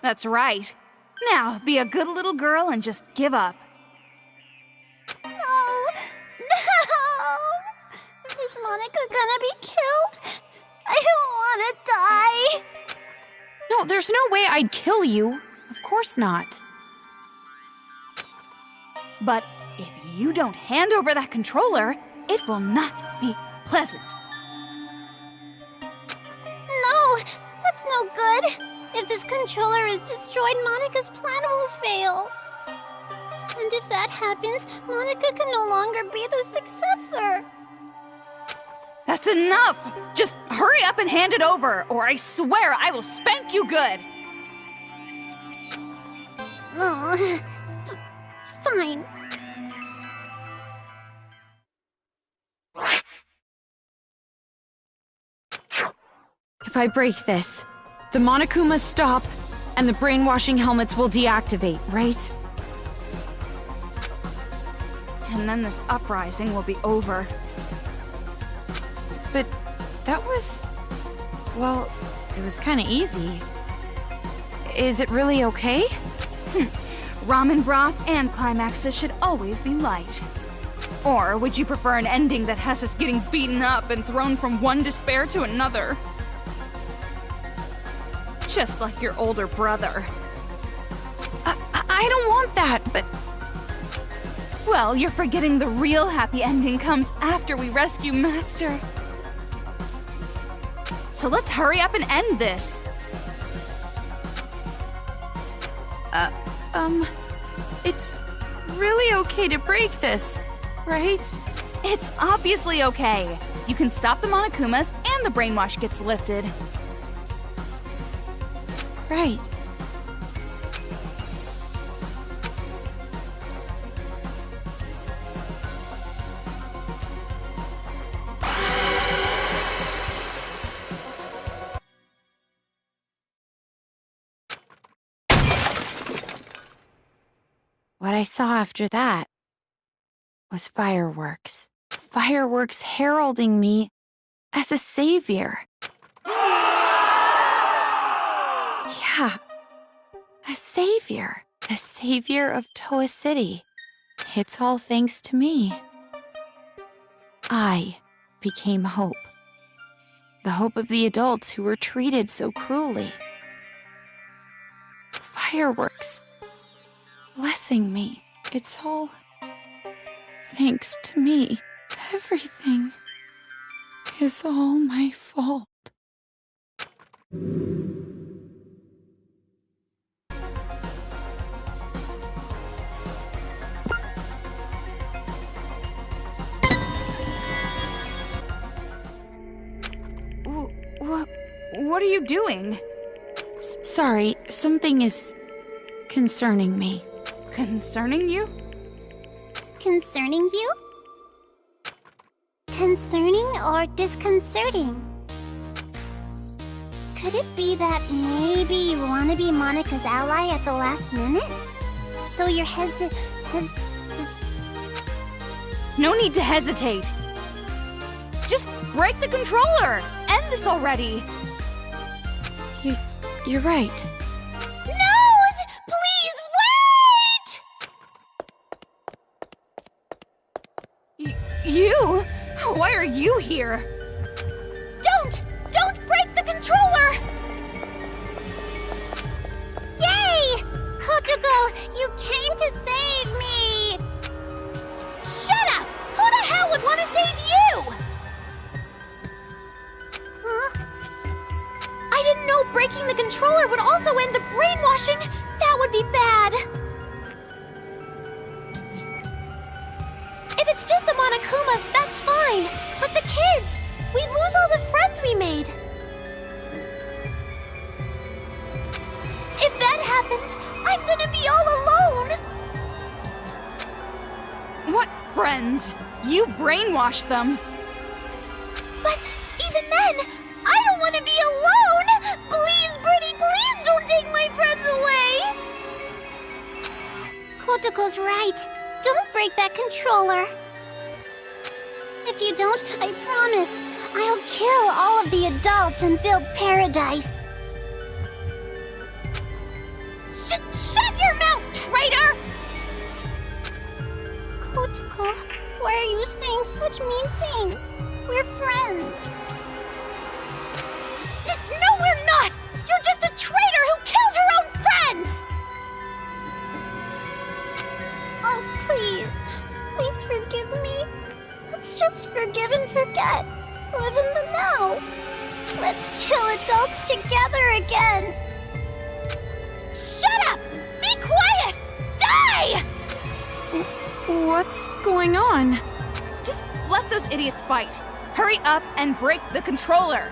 That's right. Now, be a good little girl and just give up. Oh, no! Is Monaca gonna be killed? I don't want to die. No, there's no way I'd kill you. Of course not. But if you don't hand over that controller, it will not be pleasant. No, that's no good. If this controller is destroyed, Monika's plan will fail. And if that happens, Monaca can no longer be the successor. That's enough! Just hurry up and hand it over, or I swear I will spank you good! Oh, fine. If I break this, the Monokumas stop, and the brainwashing helmets will deactivate, right? And then this uprising will be over. But that was... well, it was kinda easy. Is it really okay? Ramen broth and climaxes should always be light. Or would you prefer an ending that has us getting beaten up and thrown from one despair to another? Just like your older brother. I don't want that, but... Well, you're forgetting the real happy ending comes after we rescue Master. So let's hurry up and end this. It's really okay to break this, right? It's obviously okay. You can stop the Monokumas and the brainwash gets lifted. Right. What I saw after that was fireworks. Fireworks heralding me as a savior. Yeah, a savior. The savior of Towa City. It's all thanks to me. I became hope. The hope of the adults who were treated so cruelly. Fireworks. Blessing me. It's all thanks to me. Everything is all my fault. What are you doing? Sorry, something is concerning me. Concerning you? Concerning you? Concerning or disconcerting? Could it be that maybe you want to be Monika's ally at the last minute? So you're No need to hesitate. Just break the controller! End this already! You're right. Nose! Please wait! You? Why are you here? Don't break the controller! Yay! Kotoko, you came to save me! Shut up! Who the hell would want to save you? Huh? I didn't know breaking the controller would also end the brainwashing. That would be bad. If it's just the Monokumas, that's fine. But the kids, we'd lose all the friends we made. If that happens, I'm gonna be all alone. What friends? You brainwashed them. But even then, I don't want to be alone! Please, Birdie, please don't take my friends away! Kotoko's right. Don't break that controller. If you don't, I promise, I'll kill all of the adults and build paradise. Shut your mouth, traitor! Kotoko, why are you saying such mean things? We're friends. No, we're not! You're just a traitor who killed her own friends! Oh, please. Please forgive me. Let's just forgive and forget. Live in the now. Let's kill adults together again. Shut up! Be quiet! Die! What's going on? Just let those idiots fight. Hurry up and break the controller.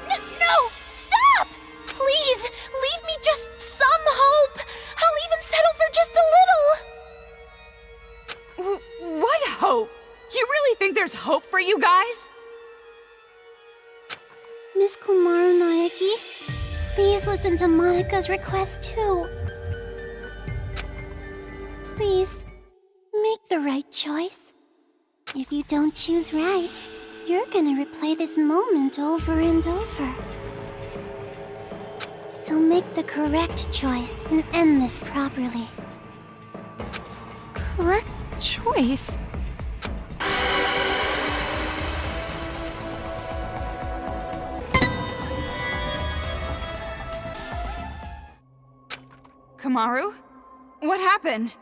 No! Stop! Please, leave me just some hope. I'll even settle for just a little. What hope? You really think there's hope for you guys? Miss Komaru Naegi, please listen to Monika's request too. Please, make the right choice. If you don't choose right, you're gonna replay this moment over and over. So make the correct choice and end this properly. Correct choice? Komaru? What happened?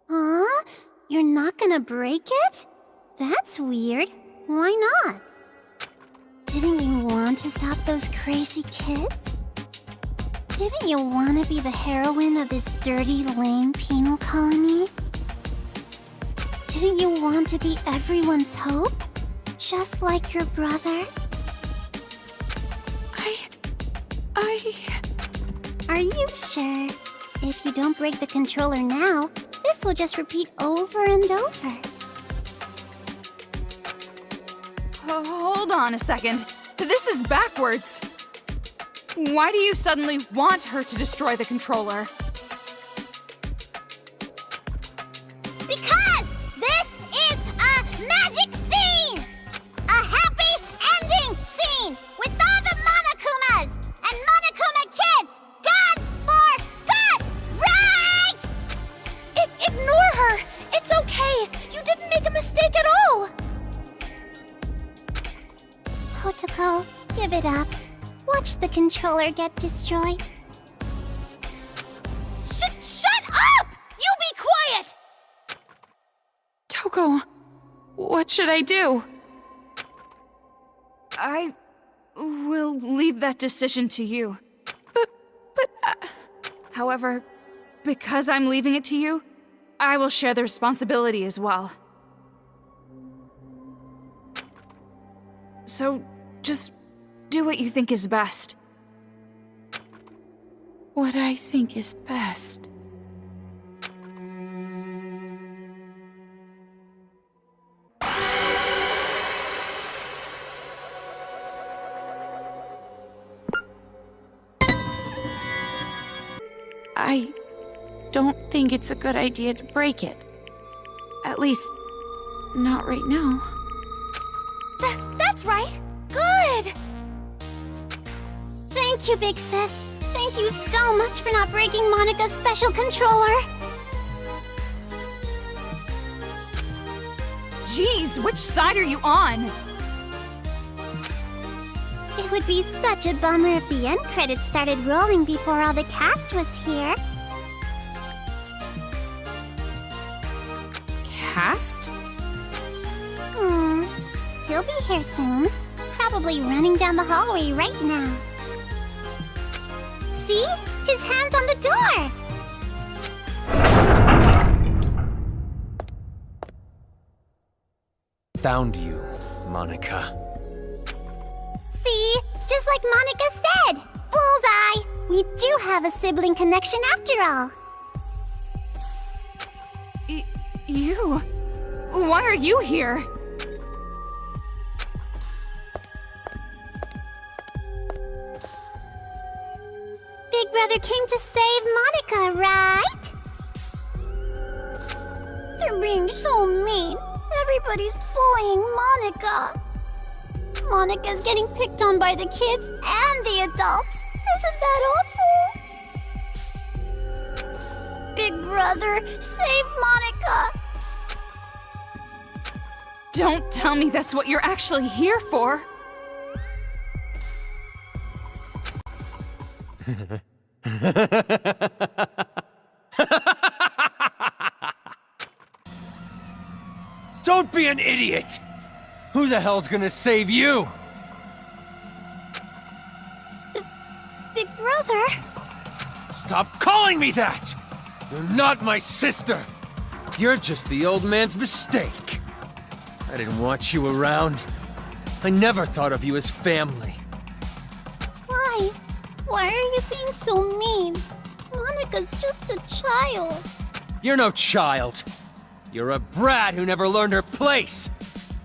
Huh? You're not gonna break it? That's weird. Why not? Didn't you want to stop those crazy kids? Didn't you want to be the heroine of this dirty, lame penal colony? Didn't you want to be everyone's hope? Just like your brother? Are you sure? If you don't break the controller now, this will just repeat over and over. Hold on a second. This is backwards. Why do you suddenly want her to destroy the controller? Because this is a magic scene! A happy ending scene with all the Monokumas and Monokuma Kids! God for good! Right! Ignore her! It's okay! You didn't make a mistake at all! Kotoko, give it up. Watch the controller get destroyed. Shut up! You be quiet! Toko, what should I do? I will leave that decision to you. However, because I'm leaving it to you, I will share the responsibility as well. So, just do what you think is best. What I think is best. I don't think it's a good idea to break it. At least, not right now. That's right. Good. Thank you, Big Sis. Thank you so much for not breaking Monika's special controller. Jeez, which side are you on? It would be such a bummer if the end credits started rolling before all the cast was here. Cast? He'll be here soon. Probably running down the hallway right now. See? His hand's on the door! Found you, Monaca. See? Just like Monica said! Bullseye! We do have a sibling connection after all. You? Why are you here? Big Brother came to save Monica, right? They're being so mean. Everybody's bullying Monica. Monica's getting picked on by the kids and the adults. Isn't that awful? Big brother, save Monaca! Don't tell me that's what you're actually here for. Don't be an idiot! Who the hell's gonna save you? Big brother? Stop calling me that! You're not my sister! You're just the old man's mistake. I didn't want you around. I never thought of you as family. Why? Why are you being so mean? Monica's just a child. You're no child. You're a brat who never learned her place.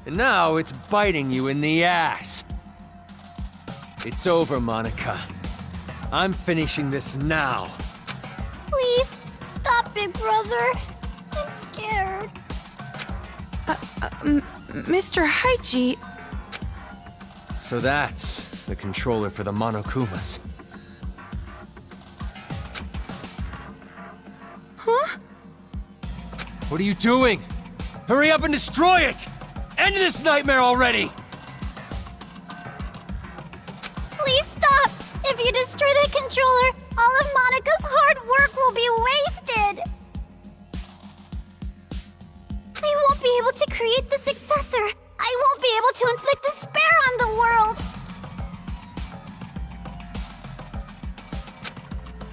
And now it's biting you in the ass. It's over, Monaca. I'm finishing this now. Please, stop, big brother. I'm scared. Mr. Haiji... So that's the controller for the Monokumas. Huh? What are you doing? Hurry up and destroy it! End this nightmare already! Please stop! If you destroy the controller, all of Monica's hard work will be wasted! I won't be able to create the successor! I won't be able to inflict despair on the world!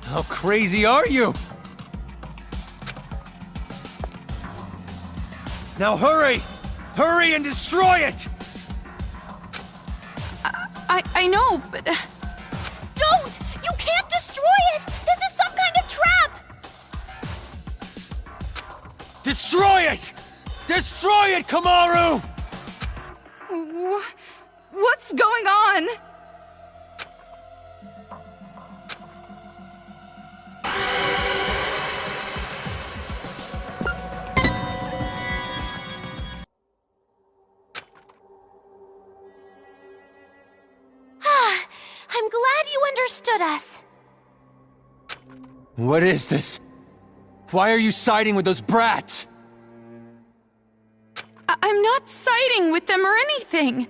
How crazy are you? Now hurry! Hurry and destroy it! I know, but... Don't! You can't destroy it! This is some kind of trap! Destroy it! Destroy it, Komaru! What's going on? I'm glad you understood us. What is this? Why are you siding with those brats? I'm not siding with them or anything.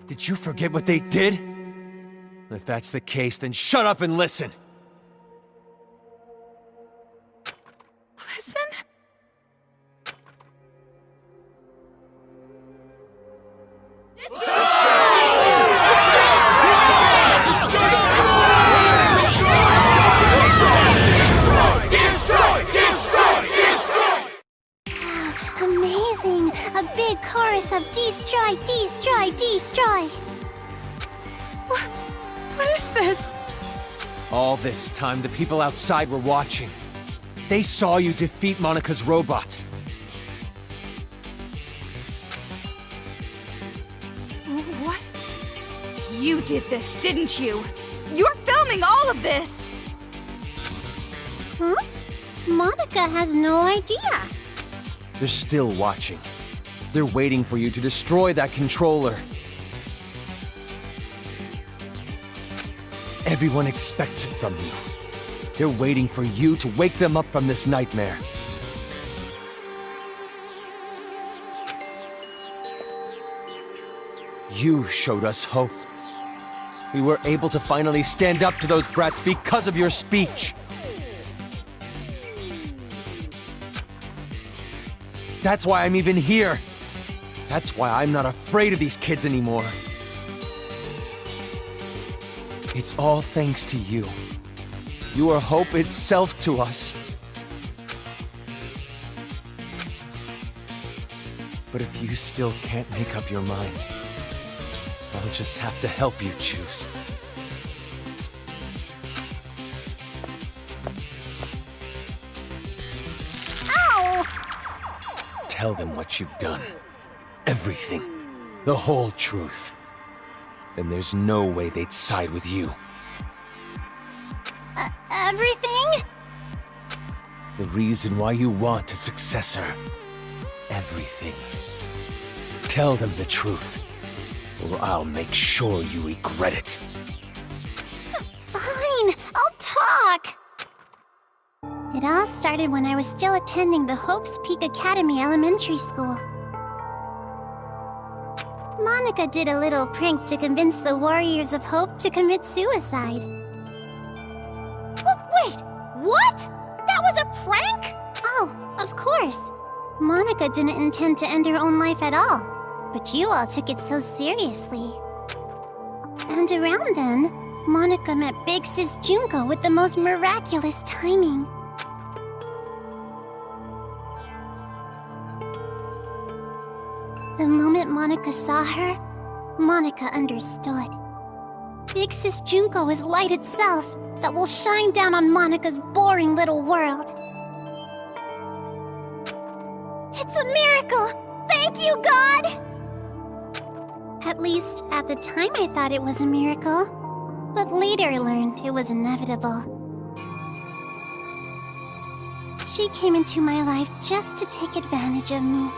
Did you forget what they did? If that's the case, then shut up and listen. Listen? Amazing! A big chorus of destroy, destroy, destroy! What is this? All this time, the people outside were watching. They saw you defeat Monica's robot. What? You did this, didn't you? You're filming all of this! Huh? Monica has no idea. They're still watching. They're waiting for you to destroy that controller. Everyone expects it from you. They're waiting for you to wake them up from this nightmare. You showed us hope. We were able to finally stand up to those brats because of your speech. That's why I'm even here. That's why I'm not afraid of these kids anymore. It's all thanks to you. You are hope itself to us. But if you still can't make up your mind, I'll just have to help you choose. Ow! Tell them what you've done. Everything. The whole truth. Then there's no way they'd side with you. Everything? The reason why you want a successor. Everything. Tell them the truth, or I'll make sure you regret it. fine. I'll talk. It all started when I was still attending the Hope's Peak Academy Elementary School. Monaca did a little prank to convince the Warriors of Hope to commit suicide. Wait, what? That was a prank? Oh, of course. Monaca didn't intend to end her own life at all, but you all took it so seriously. And around then, Monaca met Big Sis Junko with the most miraculous timing. The moment Monaca saw her, Monaca understood. Big Sis Junko is light itself that will shine down on Monaca's boring little world. It's a miracle! Thank you, God! At least, at the time I thought it was a miracle. But later I learned it was inevitable. She came into my life just to take advantage of me.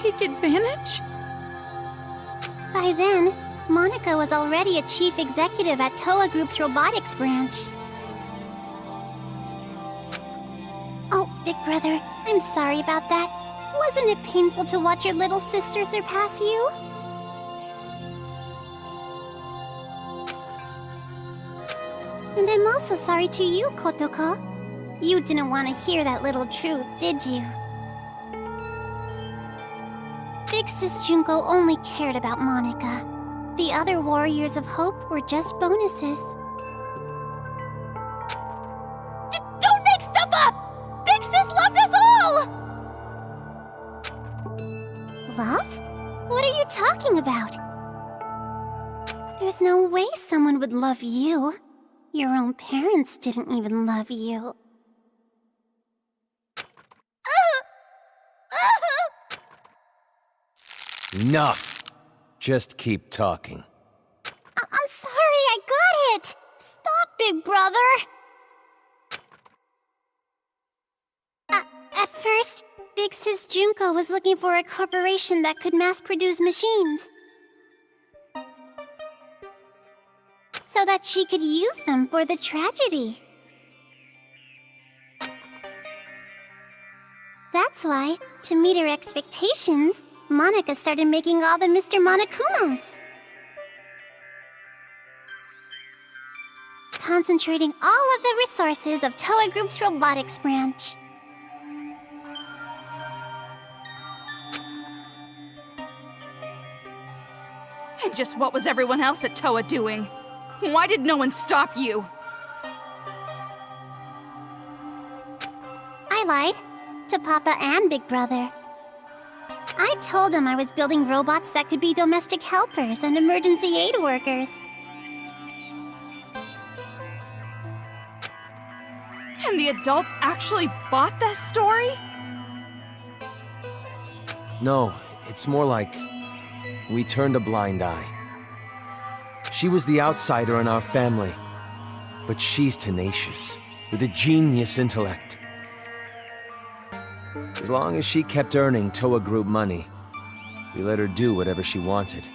Take advantage? By then, Monaca was already a chief executive at Towa Group's robotics branch. Oh, Big Brother, I'm sorry about that. Wasn't it painful to watch your little sister surpass you? And I'm also sorry to you, Kotoko. You didn't want to hear that little truth, did you? Big Sis Junko only cared about Monaca. The other Warriors of Hope were just bonuses. Don't make stuff up! Big Sis loved us all! Love? What are you talking about? There's no way someone would love you. Your own parents didn't even love you. Enough. Just keep talking. I'm sorry, I got it! Stop, Big Brother! At first, Big Sis Junko was looking for a corporation that could mass-produce machines. So that she could use them for the tragedy. That's why, to meet her expectations, Monaca started making all the Mr. Monokumas. Concentrating all of the resources of Towa Group's robotics branch. And just what was everyone else at Towa doing? Why did no one stop you? I lied. To Papa and Big Brother. I told them I was building robots that could be domestic helpers and emergency aid workers. And the adults actually bought that story? No, it's more like we turned a blind eye. She was the outsider in our family, but she's tenacious, with a genius intellect. As long as she kept earning Towa Group money, we let her do whatever she wanted.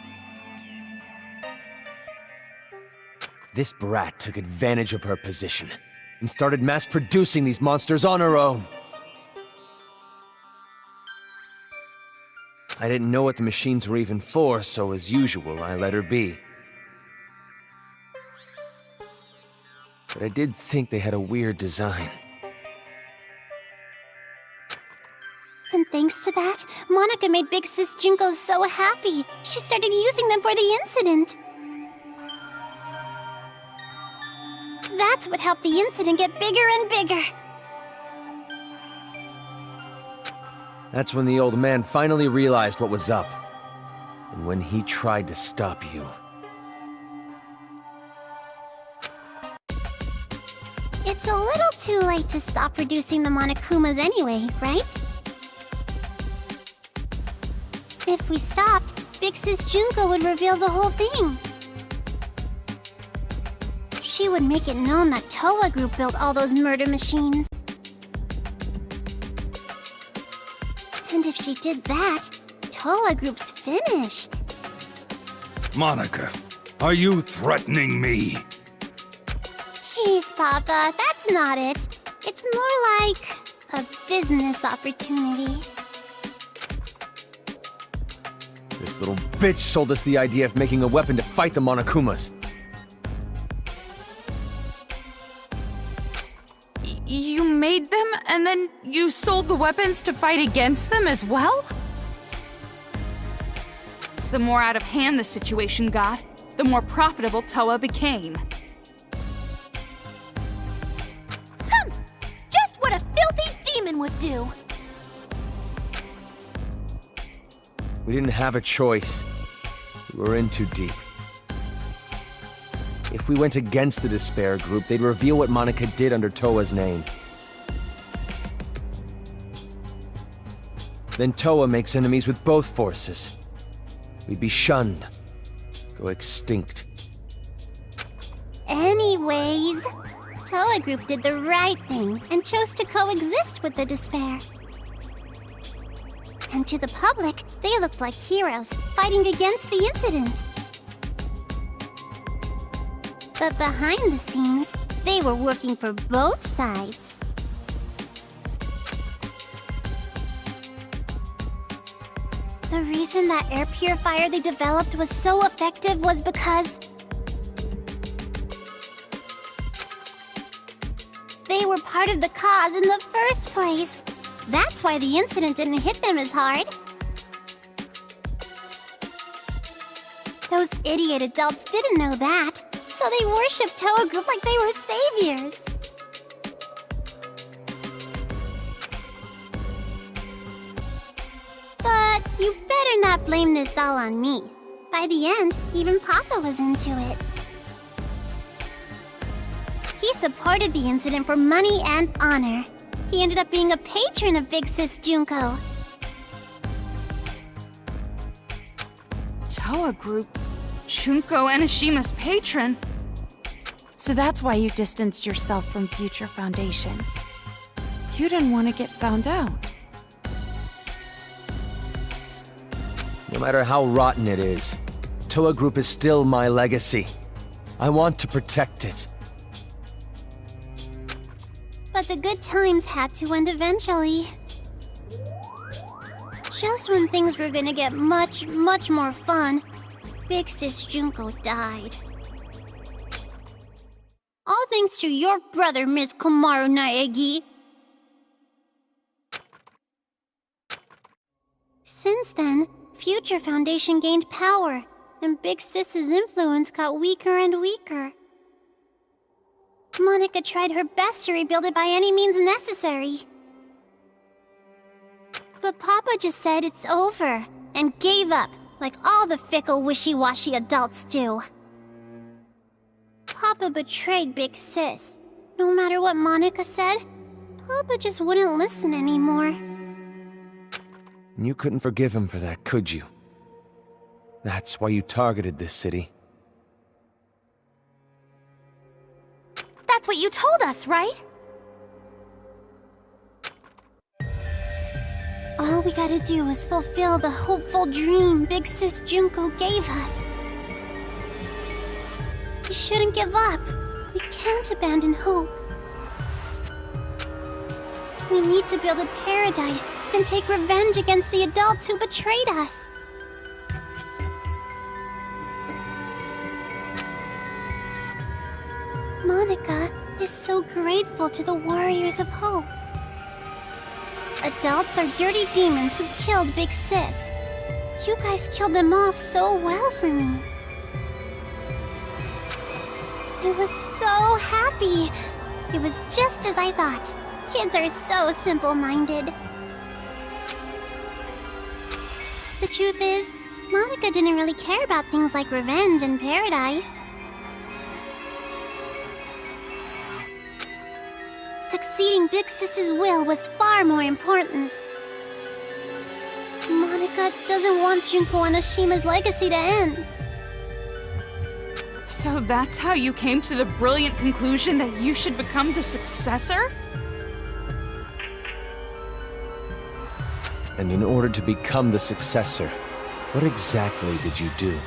This brat took advantage of her position and started mass-producing these monsters on her own. I didn't know what the machines were even for, so as usual, I let her be. But I did think they had a weird design. And thanks to that, Monaca made Big Sis Junko so happy. She started using them for the incident. That's what helped the incident get bigger and bigger. That's when the old man finally realized what was up. And when he tried to stop you. It's a little too late to stop producing the Monokumas anyway, right? If we stopped, Big Sis Junko would reveal the whole thing. She would make it known that Towa Group built all those murder machines. And if she did that, Towa Group's finished. Monaca, Are you threatening me? Jeez, Papa, that's not it. It's more like a business opportunity. This little bitch sold us the idea of making a weapon to fight the Monokumas. You made them, and then you sold the weapons to fight against them as well? The more out of hand the situation got, the more profitable Towa became. Just what a filthy demon would do! We didn't have a choice. We were in too deep. If we went against the Despair group, they'd reveal what Monaca did under Towa's name. Then Towa makes enemies with both forces. We'd be shunned. Go extinct. Anyways, Towa Group did the right thing and chose to coexist with the Despair. And to the public, they looked like heroes fighting against the incident. But behind the scenes, they were working for both sides. The reason that air purifier they developed was so effective was because they were part of the cause in the first place. That's why the incident didn't hit them as hard. Those idiot adults didn't know that, so they worshipped Towa Group like they were saviors. But you better not blame this all on me. By the end, even Papa was into it. He supported the incident for money and honor. He ended up being a patron of Big Sis Junko. Towa Group? Junko Enishima's patron? So that's why you distanced yourself from Future Foundation. You didn't want to get found out. No matter how rotten it is, Towa Group is still my legacy. I want to protect it. But the good times had to end eventually. Just when things were gonna get much more fun, Big Sis Junko died. All thanks to your brother, Miss Komaru Naegi. Since then, Future Foundation gained power, and Big Sis's influence got weaker and weaker. Monaca tried her best to rebuild it by any means necessary. But Papa just said it's over, and gave up, like all the fickle, wishy-washy adults do. Papa betrayed Big Sis. No matter what Monaca said, Papa just wouldn't listen anymore. You couldn't forgive him for that, could you? That's why you targeted this city. That's what you told us, right? All we gotta do is fulfill the hopeful dream Big Sis Junko gave us. We shouldn't give up. We can't abandon hope. We need to build a paradise and take revenge against the adults who betrayed us. Monaca is so grateful to the Warriors of Hope. Adults are dirty demons who killed Big Sis. You guys killed them off so well for me. I was so happy. It was just as I thought. Kids are so simple-minded. The truth is, Monaca didn't really care about things like revenge and paradise. Succeeding Big Sis's will was far more important. Monaca doesn't want Junko Anoshima's legacy to end. So that's how you came to the brilliant conclusion that you should become the successor? And in order to become the successor, what exactly did you do?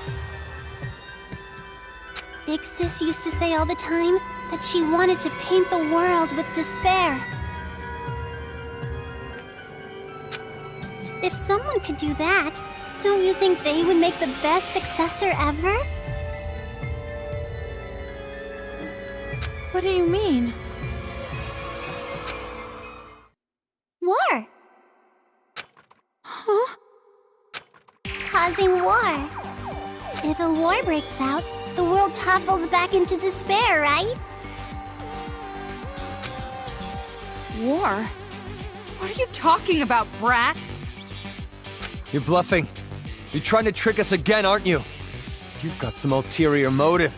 Big Sis used to say all the time that she wanted to paint the world with despair. If someone could do that, don't you think they would make the best successor ever? What do you mean? War. Huh? Causing war. If a war breaks out, the world topples back into despair, right? War? What are you talking about, brat? You're bluffing. You're trying to trick us again, aren't you? You've got some ulterior motive.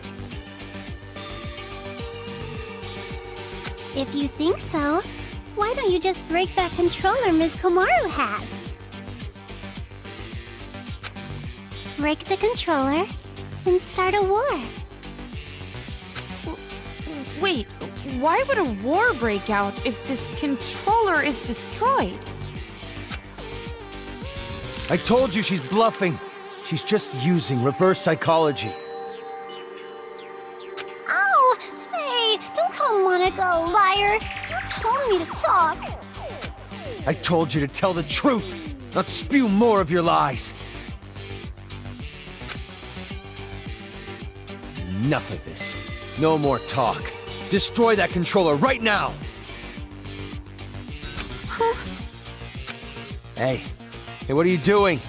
If you think so, why don't you just break that controller Ms. Komaru has? Break the controller, and start a war. Wait, why would a war break out if this controller is destroyed? I told you she's bluffing. She's just using reverse psychology. Oh, hey, don't call Monaca a liar. You told me to talk. I told you to tell the truth, not spew more of your lies. Enough of this. No more talk. Destroy that controller right now! Hey, what are you doing?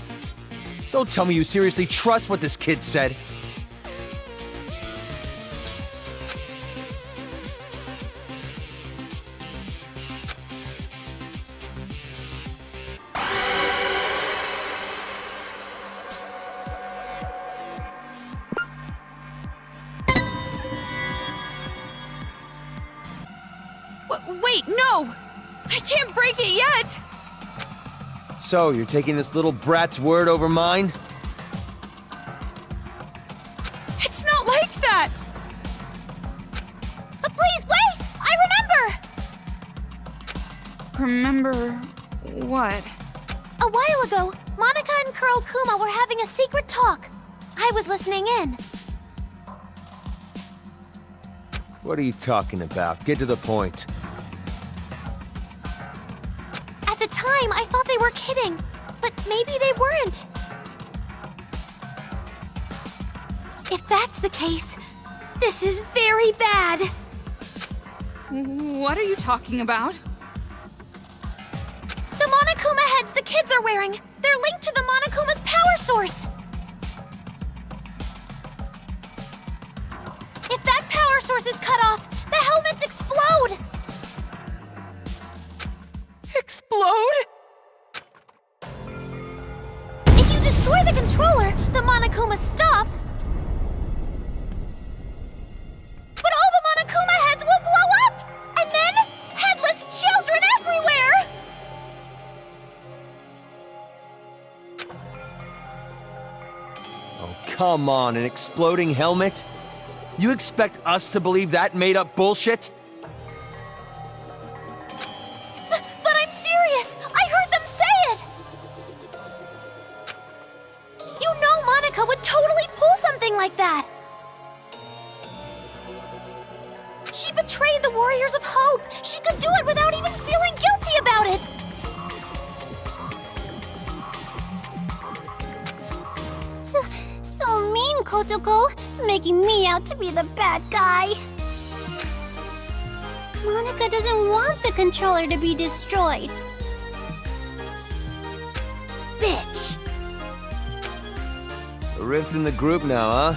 Don't tell me you seriously trust what this kid said. Wait, no! I can't break it yet! So, you're taking this little brat's word over mine? It's not like that! But please, wait! I remember! Remember what? A while ago, Monaca and Kurokuma were having a secret talk. I was listening in. What are you talking about? Get to the point. At the time, I thought they were kidding, but maybe they weren't. If that's the case, this is very bad. What are you talking about? The Monokuma heads the kids are wearing, they're linked to the Monokuma's power source. If that power source is cut off, the helmets explode! Explode? If you destroy the controller, the Monokumas stop. But all the Monokuma heads will blow up! And then, headless children everywhere! Oh, come on, an exploding helmet? You expect us to believe that made-up bullshit? But I'm serious! I heard them say it! You know Monaca would totally pull something like that! She betrayed the Warriors of Hope! She could do it without even feeling guilty about it! So mean, Kotoko, making me out to be the bad guy. Monaca doesn't want the controller to be destroyed. Bitch. A rift in the group now, huh?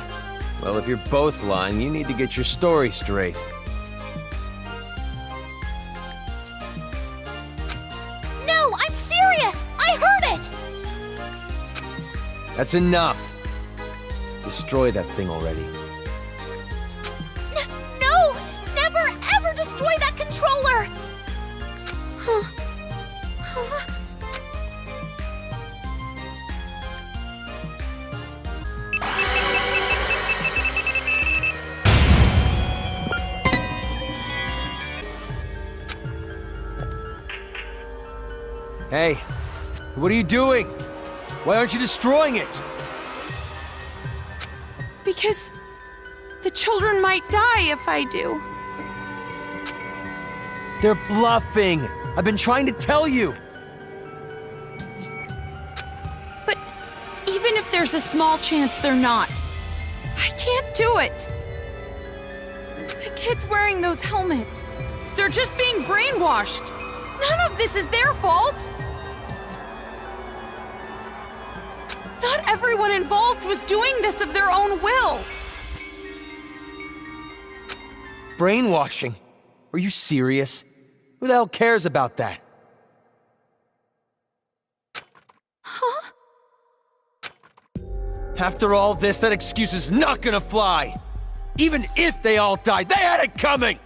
Well, if you're both lying, you need to get your story straight. No, I'm serious! I heard it! That's enough. Destroy that thing already. No! Never ever destroy that controller! Hey, what are you doing? Why aren't you destroying it? Because The children might die if I do. They're bluffing. I've been trying to tell you. But even if there's a small chance they're not, I can't do it. The kids wearing those helmets, they're just being brainwashed. None of this is their fault. Not everyone involved was doing this of their own will. Brainwashing? Are you serious? Who the hell cares about that? Huh? After all this, that excuse is not gonna fly! Even if they all died, they had it coming!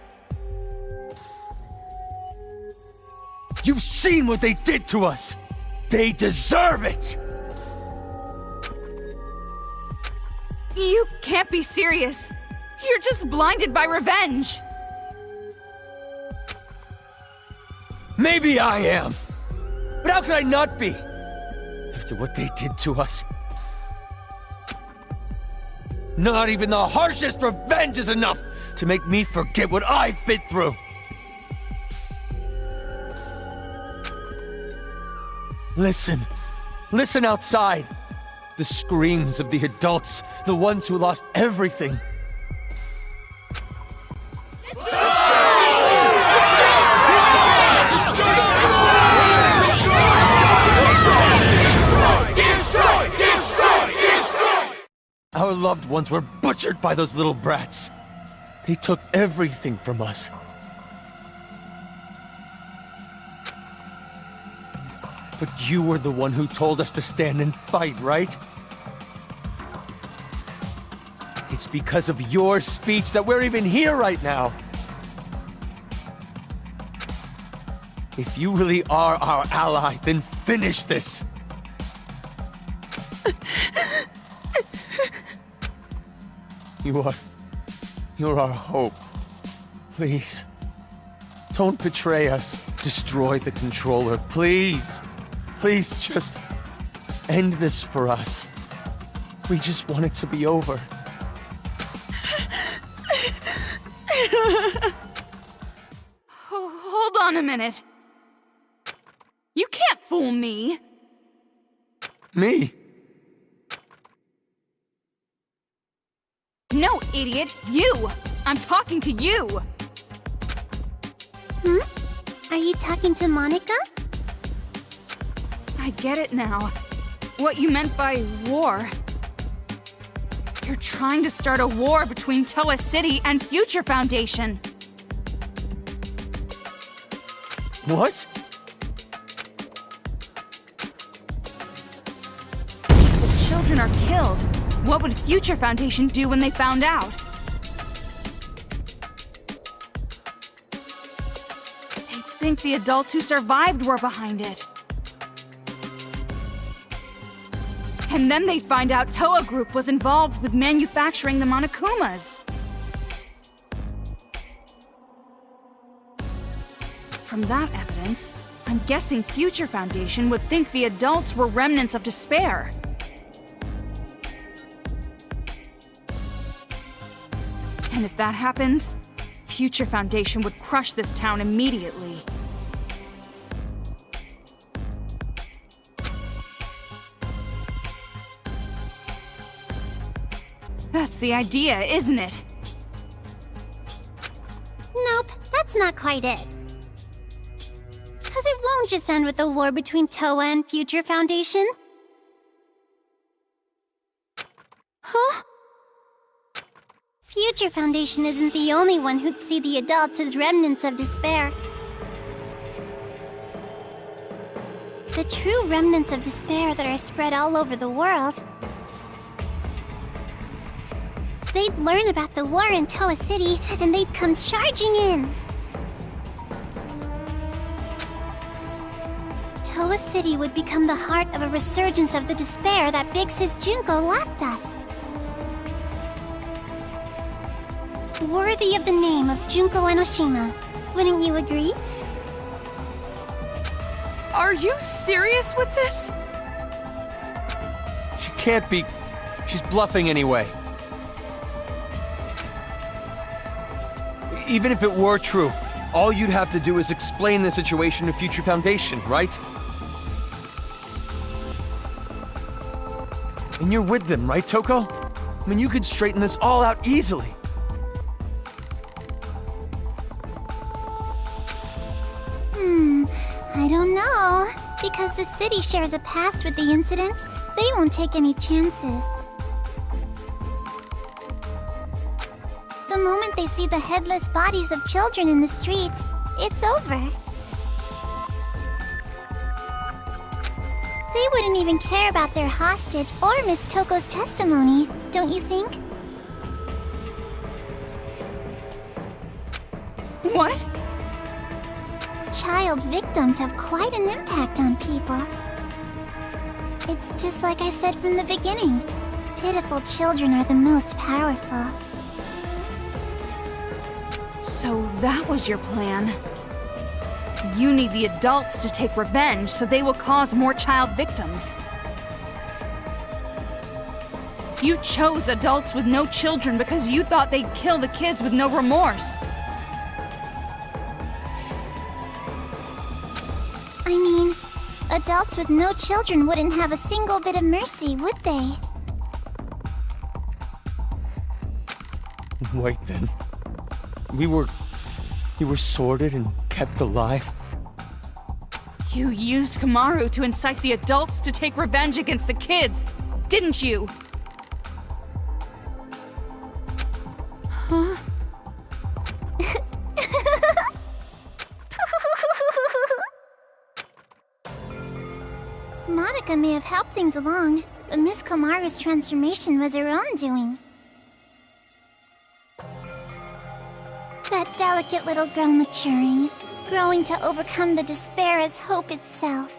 You've seen what they did to us! They deserve it! You can't be serious. You're just blinded by revenge. Maybe I am. But how could I not be? After what they did to us. Not even the harshest revenge is enough to make me forget what I've been through. Listen. Listen outside. The screams of the adults, the ones who lost everything. Our loved ones were butchered by those little brats. They took everything from us. But you were the one who told us to stand and fight, right? It's because of your speech that we're even here right now. If you really are our ally, then finish this. You're our hope. Please, don't betray us. Destroy the controller, please. Please, just end this for us. We just want it to be over. Hold on a minute. You can't fool me. Me? No, idiot, you! I'm talking to you! Are you talking to Monica? I get it now. What you meant by war. You're trying to start a war between Towa City and Future Foundation. What? The children are killed. What would Future Foundation do when they found out? They think the adults who survived were behind it. And then they'd find out Towa Group was involved with manufacturing the Monokumas. From that evidence, I'm guessing Future Foundation would think the adults were remnants of despair. And if that happens, Future Foundation would crush this town immediately. That's the idea, isn't it? Nope, that's not quite it. Because it won't just end with a war between Towa and Future Foundation. Huh? Future Foundation isn't the only one who'd see the adults as remnants of despair. The true remnants of despair that are spread all over the world. They'd learn about the war in Towa City, and they'd come charging in. Towa City would become the heart of a resurgence of the despair that big sis Junko left us. Worthy of the name of Junko Enoshima, wouldn't you agree? Are you serious with this? She can't be. She's bluffing anyway. Even if it were true, all you'd have to do is explain the situation to Future Foundation, right? And you're with them, right, Toko? I mean, you could straighten this all out easily. I don't know. Because the city shares a past with the incident, they won't take any chances. The moment they see the headless bodies of children in the streets, it's over. They wouldn't even care about their hostage or Miss Toko's testimony, don't you think? What? Child victims have quite an impact on people. It's just like I said from the beginning. Pitiful children are the most powerful. So that was your plan. You need the adults to take revenge, so they will cause more child victims. You chose adults with no children because you thought they'd kill the kids with no remorse. I mean, adults with no children wouldn't have a single bit of mercy, would they? Wait then. We were sorted and kept alive? You used Komaru to incite the adults to take revenge against the kids, didn't you? Huh? Monaca may have helped things along, but Miss Komaru's transformation was her own doing. That delicate little girl maturing, growing to overcome the despair as hope itself.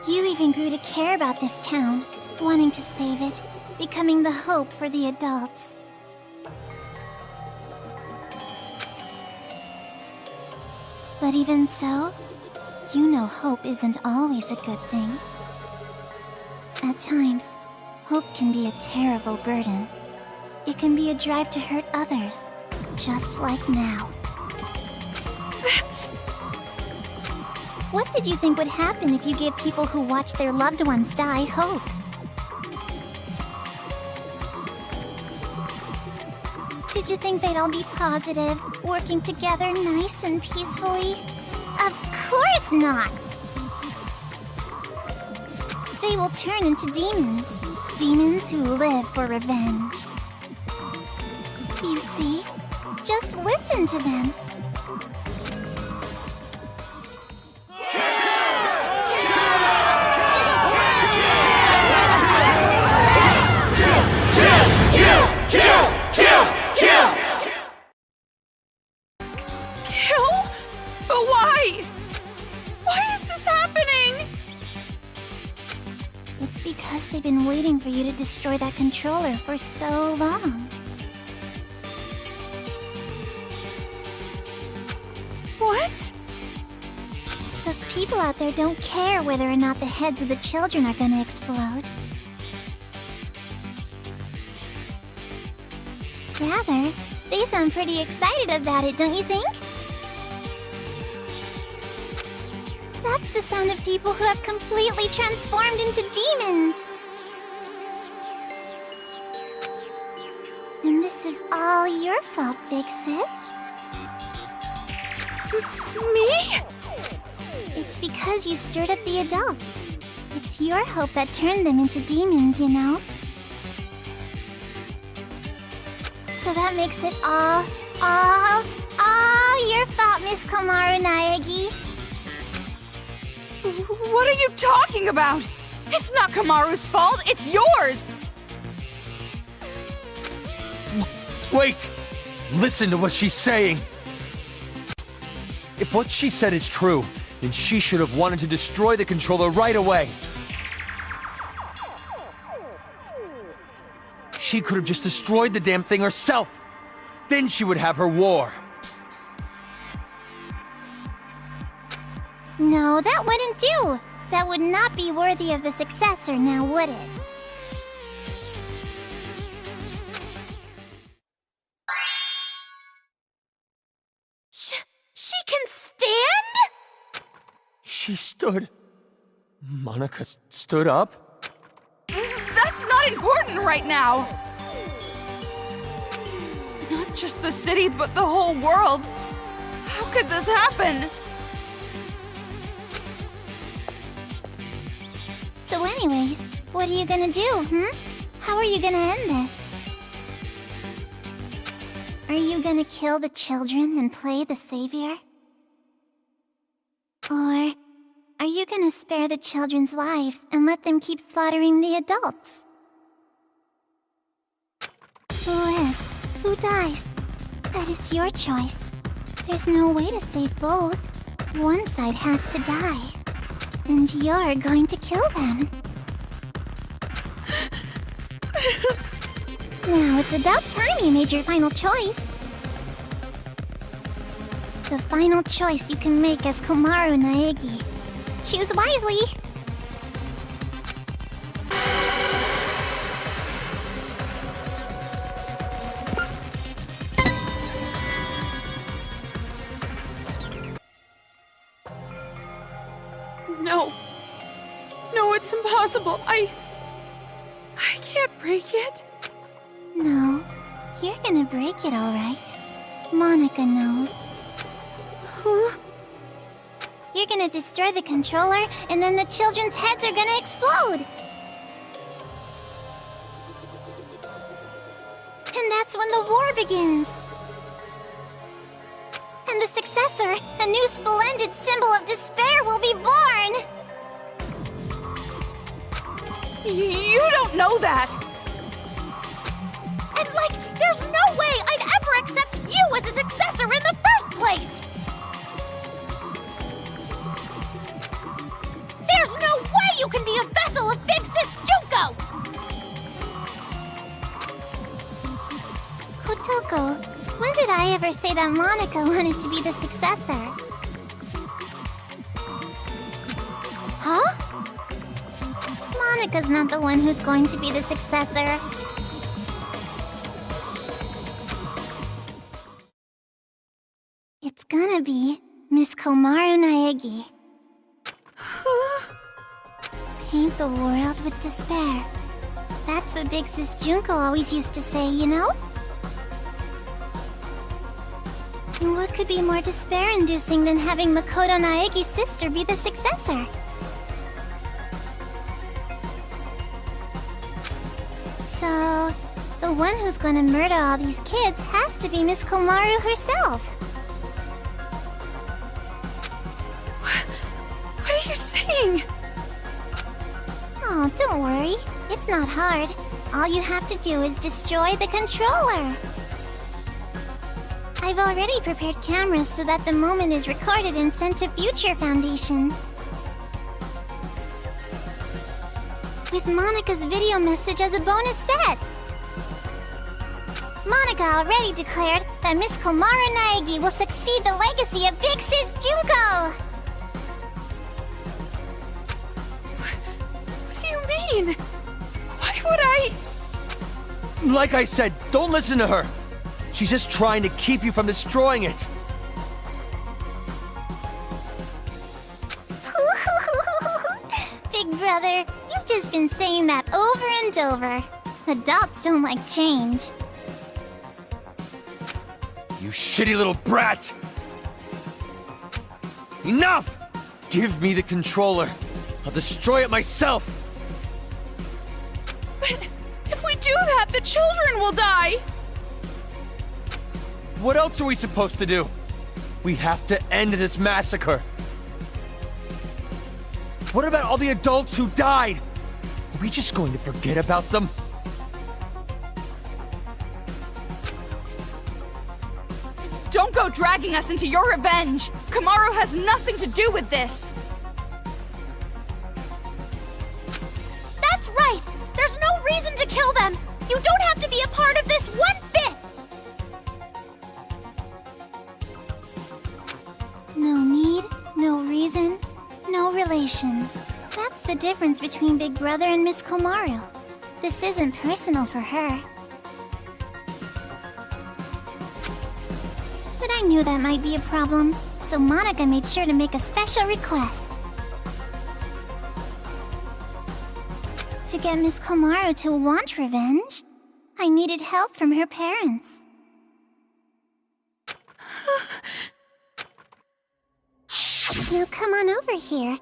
You even grew to care about this town, wanting to save it, becoming the hope for the adults. But even so, you know hope isn't always a good thing. At times, hope can be a terrible burden. It can be a drive to hurt others, just like now. That's... What did you think would happen if you gave people who watch their loved ones die hope? Did you think they'd all be positive, working together nice and peacefully? Of course not! They will turn into demons. Demons who live for revenge. You see? Just listen to them. Kill? But why? Why is this happening? It's because they've been waiting for you to destroy that controller for so long. What? Those people out there don't care whether or not the heads of the children are gonna explode. Rather, they sound pretty excited about it, don't you think? That's the sound of people who have completely transformed into demons! And this is all your fault, Big Sis. Me? It's because you stirred up the adults. It's your hope that turned them into demons, you know? So that makes it all your fault, Miss Komaru Naegi. What are you talking about? It's not Komaru's fault, it's yours! Wait! Listen to what she's saying! If what she said is true, then she should have wanted to destroy the controller right away. She could have just destroyed the damn thing herself. Then she would have her war. No, that wouldn't do. That would not be worthy of the successor, now would it? Monaca stood up? That's not important right now! Not just the city, but the whole world. How could this happen? So anyways, what are you gonna do, How are you gonna end this? Are you gonna kill the children and play the savior? Or are you gonna spare the children's lives and let them keep slaughtering the adults? Who lives? Who dies? That is your choice. There's no way to save both. One side has to die. And you're going to kill them. Now it's about time you made your final choice. The final choice you can make as Komaru Naegi. Choose wisely. No. No, it's impossible. I can't break it. No, you're gonna break it all right. Monaca knows. Huh? You're gonna destroy the controller, and then the children's heads are gonna explode. And that's when the war begins. And the successor, a new splendid symbol of despair, will be born! You don't know that! And there's no way I'd ever accept you as a successor in the first place! There's no way you can be a vessel of Big Sis Junko! Kotoko, when did I ever say that Monaca wanted to be the successor? Huh? Monika's not the one who's going to be the successor. It's gonna be Miss Komaru Naegi. Paint the world with despair. That's what Big Sis Junko always used to say, you know? And what could be more despair-inducing than having Makoto Naegi's sister be the successor? So, the one who's gonna murder all these kids has to be Miss Komaru herself. What are you saying? Oh, don't worry. It's not hard. All you have to do is destroy the controller. I've already prepared cameras so that the moment is recorded and sent to Future Foundation. With Monika's video message as a bonus set. Monaca already declared that Miss Komaru Naegi will succeed the legacy of Big Sis Junko! What do you mean? Why would I... Like I said, don't listen to her! She's just trying to keep you from destroying it! Big brother, you've just been saying that over and over. Adults don't like change. You shitty little brat! Enough! Give me the controller. I'll destroy it myself! But if we do that, the children will die! What else are we supposed to do? We have to end this massacre. What about all the adults who died? Are we just going to forget about them? Don't go dragging us into your revenge! Komaru has nothing to do with this! That's right! There's no reason to kill them! You don't have to be a part of this one bit! No need, no reason, no relation. That's the difference between Big Brother and Miss Komaru. This isn't personal for her. But I knew that might be a problem, so Monaca made sure to make a special request. To get Miss Komaru to want revenge, I needed help from her parents. Now come on over here.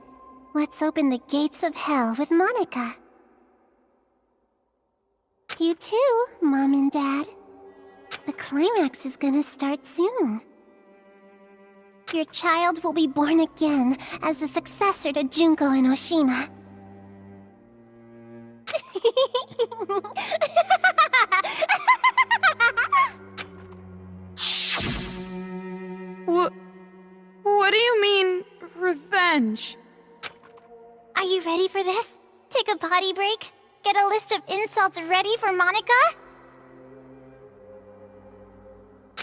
Let's open the gates of hell with Monaca. You too, Mom and Dad. The climax is gonna start soon. Your child will be born again as the successor to Junko and Oshima. What do you mean, revenge? Are you ready for this? Take a potty break? Get a list of insults ready for Monaca?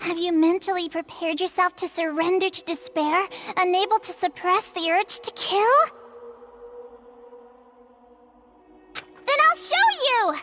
Have you mentally prepared yourself to surrender to despair, unable to suppress the urge to kill? Then I'll show you!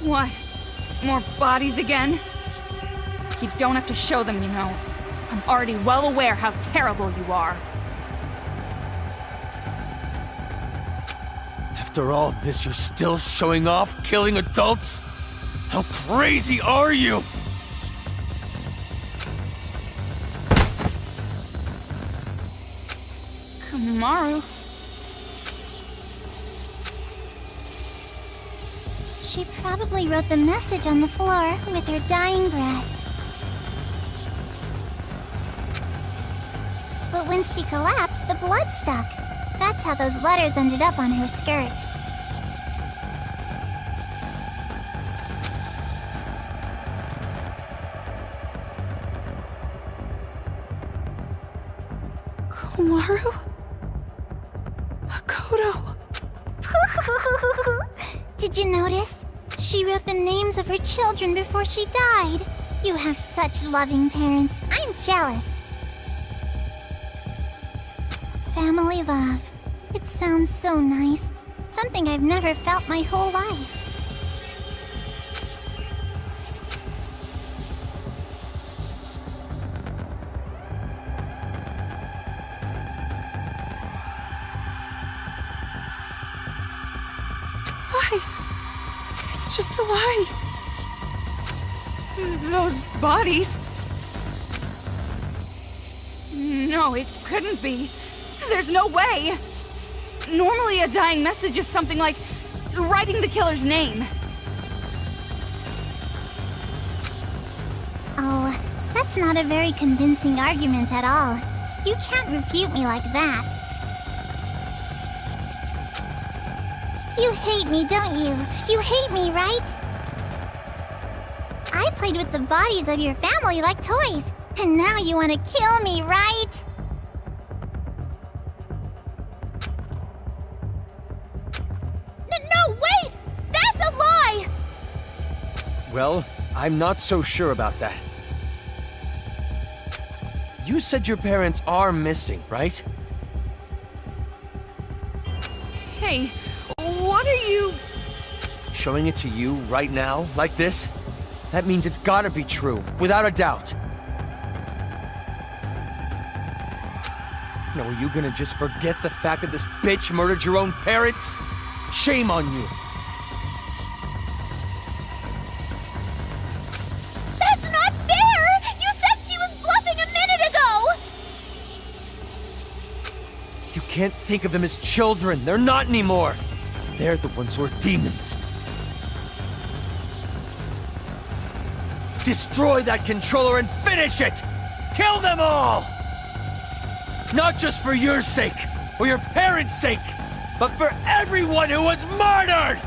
What? More bodies again? You don't have to show them, you know. I'm already well aware how terrible you are. After all this, you're still showing off, killing adults? How crazy are you? Komaru? She probably wrote the message on the floor with her dying breath. But when she collapsed, the blood stuck. That's how those letters ended up on her skirt. Komaru? Makoto? Did you notice? She wrote the names of her children before she died. You have such loving parents. I'm jealous. Family love. It sounds so nice. Something I've never felt my whole life. Lies. It's just a lie. Those bodies? No, it couldn't be. There's no way. Normally a dying message is something like writing the killer's name. Oh, that's not a very convincing argument at all. You can't refute me like that. You hate me, don't you? You hate me, right? I played with the bodies of your family like toys, and now you want to kill me, right? No, wait! That's a lie! Well, I'm not so sure about that. You said your parents are missing, right? Hey, what are you... Showing it to you right now, like this? That means it's gotta be true, without a doubt. Now, are you gonna just forget the fact that this bitch murdered your own parents? Shame on you! That's not fair! You said she was bluffing a minute ago! You can't think of them as children. They're not anymore. They're the ones who are demons. Destroy that controller and finish it! Kill them all! Not just for your sake, for your parents' sake, but for everyone who was murdered!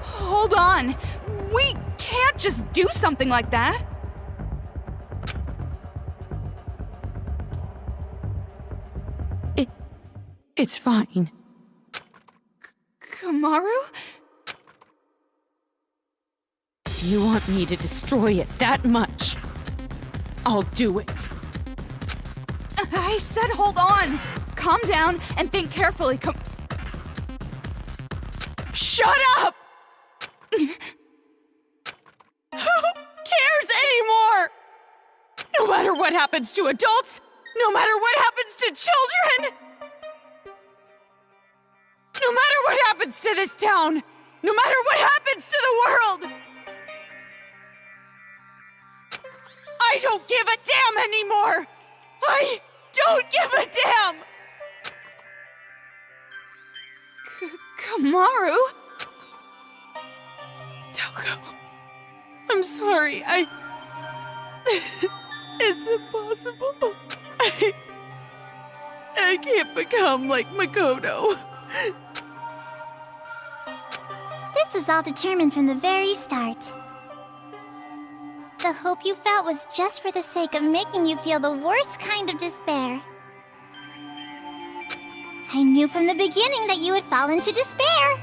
Hold on. We can't just do something like that. It's fine. Komaru? You want me to destroy it that much? I'll do it. I said hold on. Calm down and think carefully. Shut up! Who cares anymore? No matter what happens to adults, no matter what happens to children, no matter what happens to this town, no matter what happens to the world, I don't give a damn anymore! I don't give a damn! Komaru? Toko, I'm sorry, it's impossible. I can't become like Makoto. This is all determined from the very start. The hope you felt was just for the sake of making you feel the worst kind of despair. I knew from the beginning that you would fall into despair.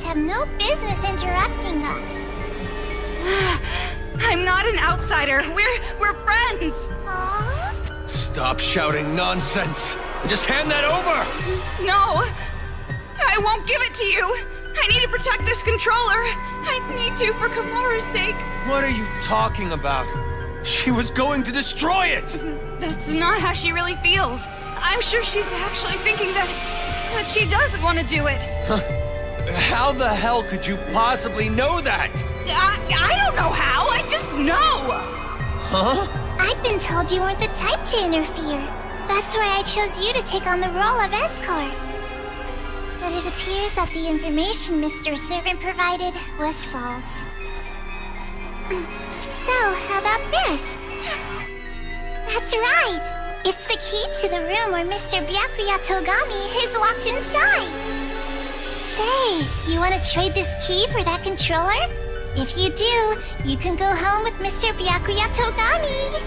Have no business interrupting us. I'm not an outsider. We're friends. Aww. Stop shouting nonsense and just hand that over! No, I won't give it to you. I need to protect this controller. I need to for Komaru's sake. What are you talking about? She was going to destroy it! That's not how she really feels. I'm sure she's actually thinking that she doesn't want to do it. How the hell could you possibly know that? I don't know how, I just know! Huh? I've been told you weren't the type to interfere. That's why I chose you to take on the role of escort. But it appears that the information Mr. Servant provided was false. So, how about this? That's right! It's the key to the room where Mr. Byakuya Togami is locked inside! Say, you want to trade this key for that controller? If you do, you can go home with Mr. Byakuya Togami!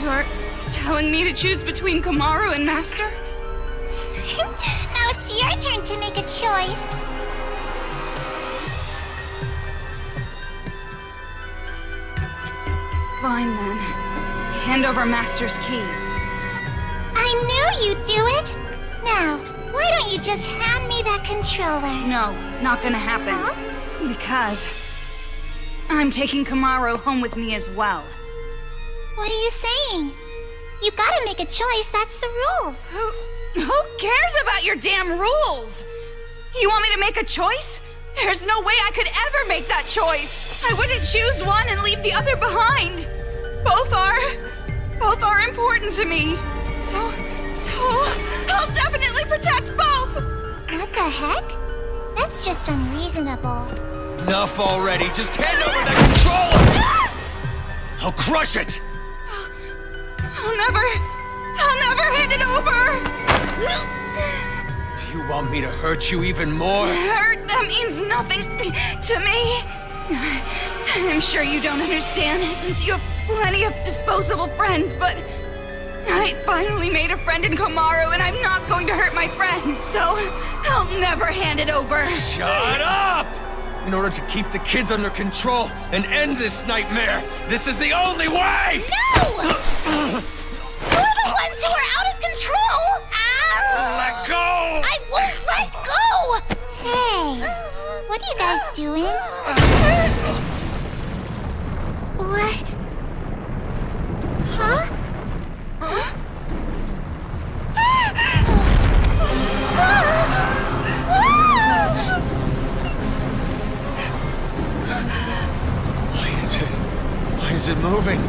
You're telling me to choose between Komaru and Master? Now it's your turn to make a choice. Fine then. Hand over Master's key. I knew you'd do it! Now, why don't you just hand me that controller? No, not gonna happen. Huh? Because I'm taking Komaru home with me as well. What are you saying? You gotta make a choice, that's the rules. Who cares about your damn rules? You want me to make a choice? There's no way I could ever make that choice. I wouldn't choose one and leave the other behind. Both are important to me. So I'll definitely protect both. What the heck? That's just unreasonable. Enough already. Just hand over that controller! I'll crush it! I'll never hand it over! Do you want me to hurt you even more? Hurt? That means nothing to me. I'm sure you don't understand, since you have plenty of disposable friends, but I finally made a friend in Komaru, and I'm not going to hurt my friend, so I'll never hand it over. Shut up! In order to keep the kids under control and end this nightmare, this is the only way! No! You're the ones who are out of control! Ow! Let go! I won't let go! Hey, what are you guys doing? What? Huh? Why is it moving?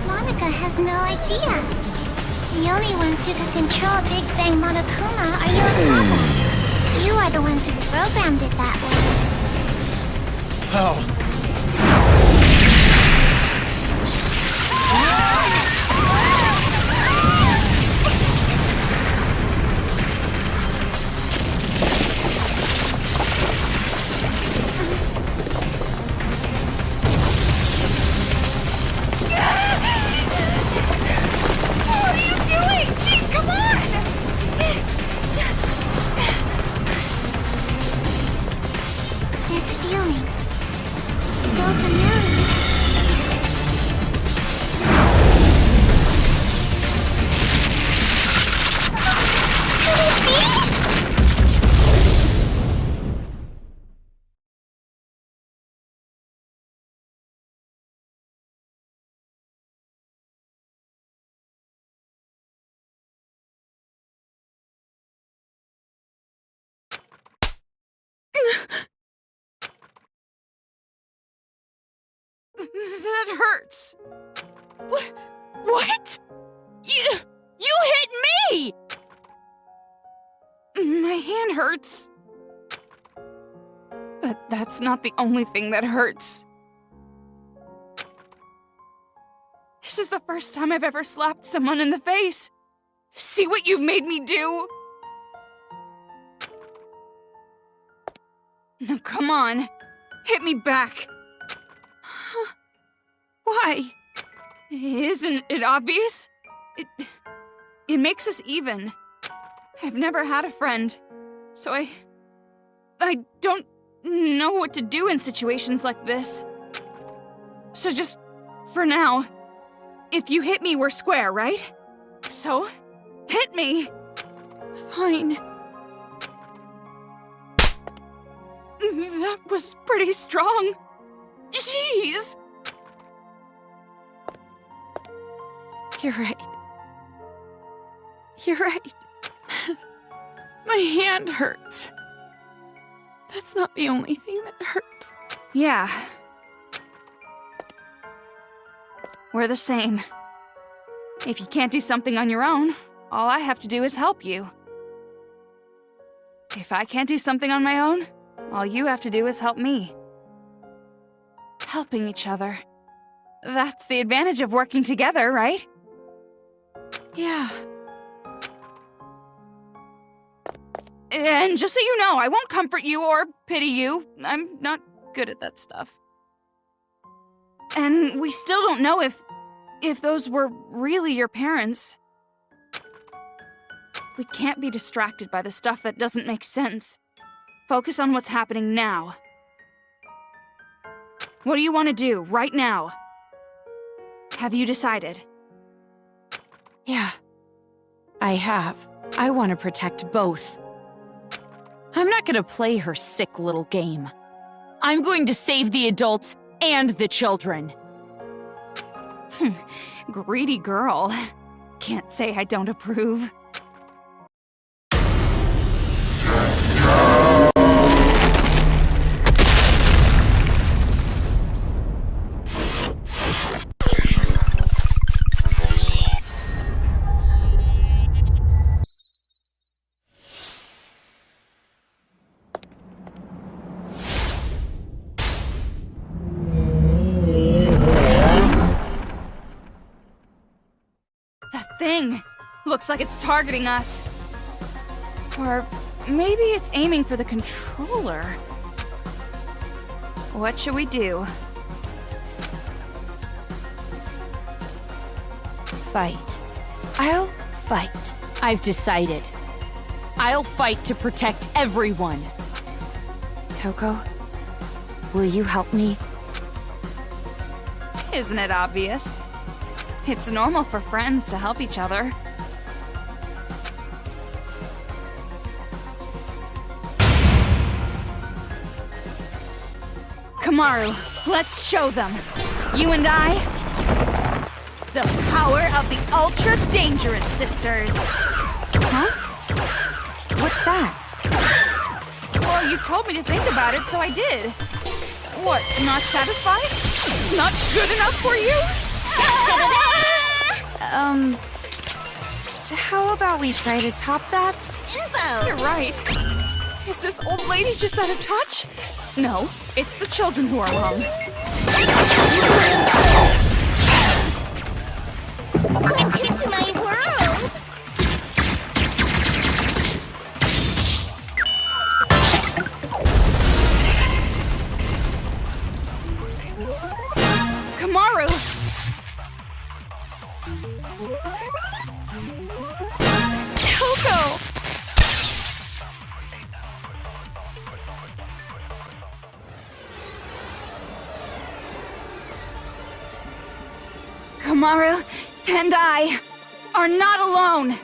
Monaca has no idea. The only ones who can control Big Bang Monokuma are you and Papa. You are the ones who programmed it that way. How? This feeling, it's so familiar. Could it be? That hurts. What? You hit me! My hand hurts. But that's not the only thing that hurts. This is the first time I've ever slapped someone in the face. See what you've made me do? Now come on, hit me back. Why? Isn't it obvious? It makes us even. I've never had a friend, so I don't know what to do in situations like this. So just, for now, if you hit me, we're square, right? So, hit me. Fine. That was pretty strong. Jeez! You're right. You're right. My hand hurts. That's not the only thing that hurts. Yeah. We're the same. If you can't do something on your own, all I have to do is help you. If I can't do something on my own, all you have to do is help me. Helping each other. That's the advantage of working together, right? Yeah. And just so you know, I won't comfort you or pity you. I'm not good at that stuff. And we still don't know if those were really your parents. We can't be distracted by the stuff that doesn't make sense. Focus on what's happening now. What do you want to do right now? Have you decided? Yeah, I have. I want to protect both. I'm not going to play her sick little game. I'm going to save the adults and the children. Greedy girl. Can't say I don't approve. Looks like it's targeting us. Or maybe it's aiming for the controller. What should we do? Fight. I'll fight. I've decided. I'll fight to protect everyone. Toko, Will you help me? Isn't it obvious? It's normal for friends to help each other. Komaru, let's show them. You and I, the power of the ultra-dangerous sisters. Huh? What's that? Well, you told me to think about it, so I did. What, not satisfied? Not good enough for you? How about we try to top that? Info! You're right. Is this old lady just out of touch? No, it's the children who are wrong. Come into my world! Komaru! Toko! Komaru and I are not alone.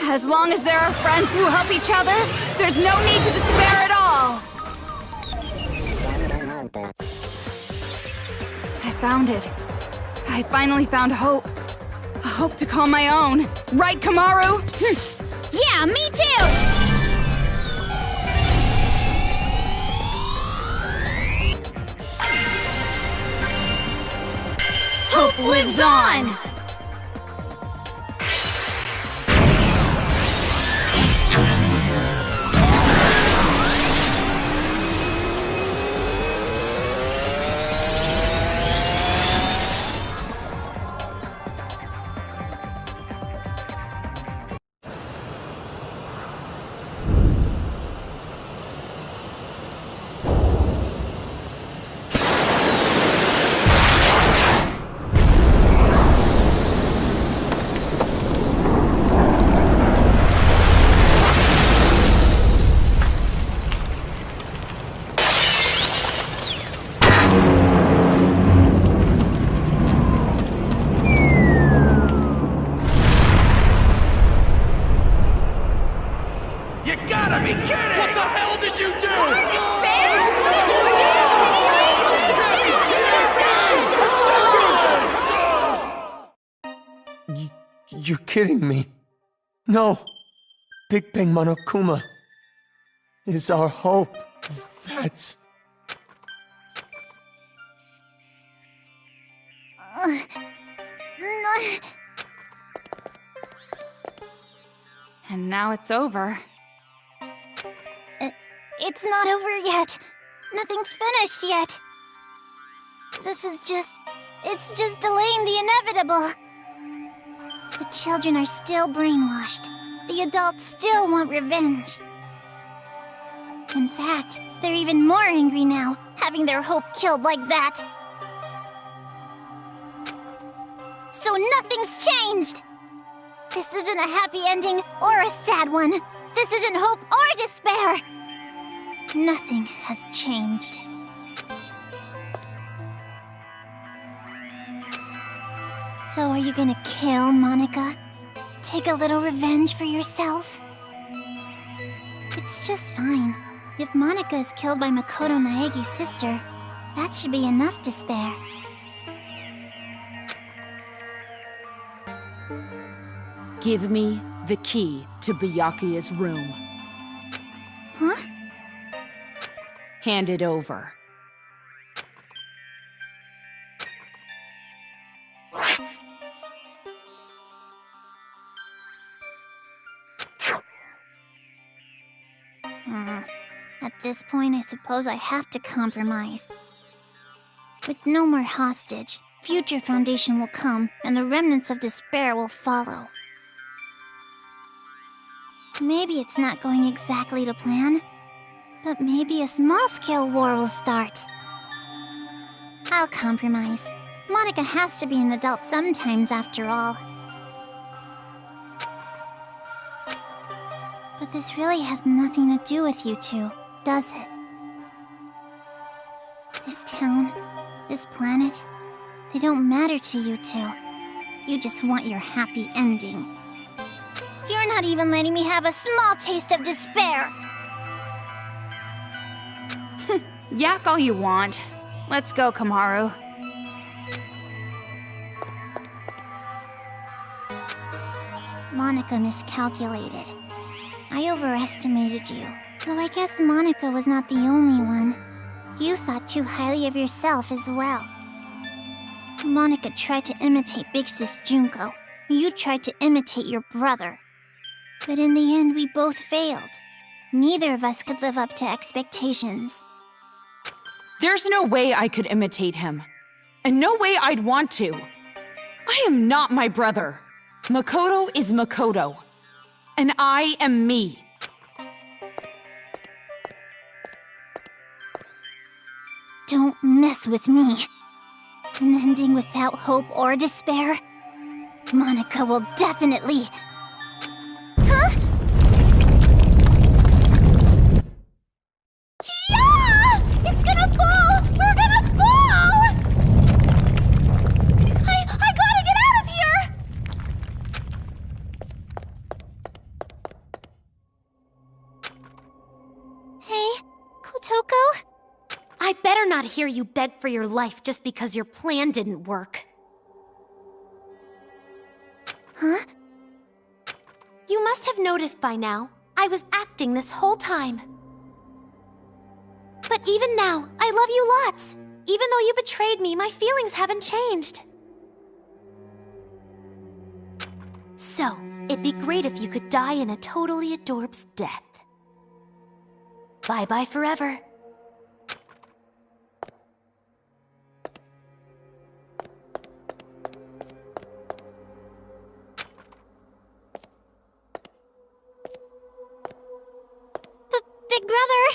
As long as there are friends who help each other, there's no need to despair at all. I found it. I finally found hope. A hope to call my own. Right, Komaru? Yeah, me too! Hope lives on! You're kidding me. No. Big Bang Monokuma is our hope. That's... And now it's over. It's not over yet. Nothing's finished yet. It's just delaying the inevitable. The children are still brainwashed. The adults still want revenge. In fact, they're even more angry now, having their hope killed like that. So nothing's changed! This isn't a happy ending or a sad one. This isn't hope or despair. Nothing has changed. So are you gonna kill Monaca? Take a little revenge for yourself? It's just fine. If Monaca is killed by Makoto Naegi's sister, that should be enough to spare. Give me the key to Byakuya's room. Huh? Hand it over. At this point, I suppose I have to compromise. With no more hostage, future foundation will come, and the remnants of despair will follow. Maybe it's not going exactly to plan, but maybe a small-scale war will start. I'll compromise. Monaca has to be an adult sometimes, after all. But this really has nothing to do with you two, does it? This town, this planet, they don't matter to you two. You just want your happy ending. You're not even letting me have a small taste of despair! Yak all you want. Let's go, Komaru. Monaca miscalculated. I overestimated you, though I guess Monaca was not the only one. You thought too highly of yourself as well. Monaca tried to imitate Big Sis Junko. You tried to imitate your brother. But in the end, we both failed. Neither of us could live up to expectations. There's no way I could imitate him. And no way I'd want to. I am not my brother. Makoto is Makoto. And I am me. Don't mess with me. An ending without hope or despair? Monaca will definitely... Huh? Yeah! It's gonna fall! We're gonna fall! I gotta get out of here! Hey, Kotoko? I better not hear you beg for your life just because your plan didn't work. Huh? You must have noticed by now, I was acting this whole time. But even now, I love you lots. Even though you betrayed me, my feelings haven't changed. So, it'd be great if you could die in a totally adorbs death. Bye-bye forever. Big brother!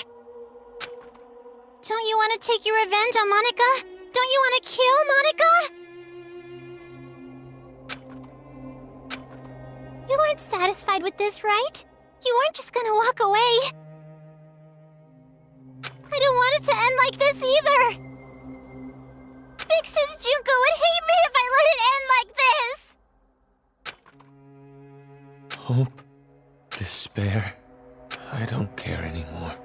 Don't you want to take your revenge on Monaca? Don't you want to kill Monaca? You weren't satisfied with this, right? You weren't just gonna walk away. I don't want it to end like this either. Big Sis Junko would hate me if I let it end like this. Hope, despair. I don't care anymore.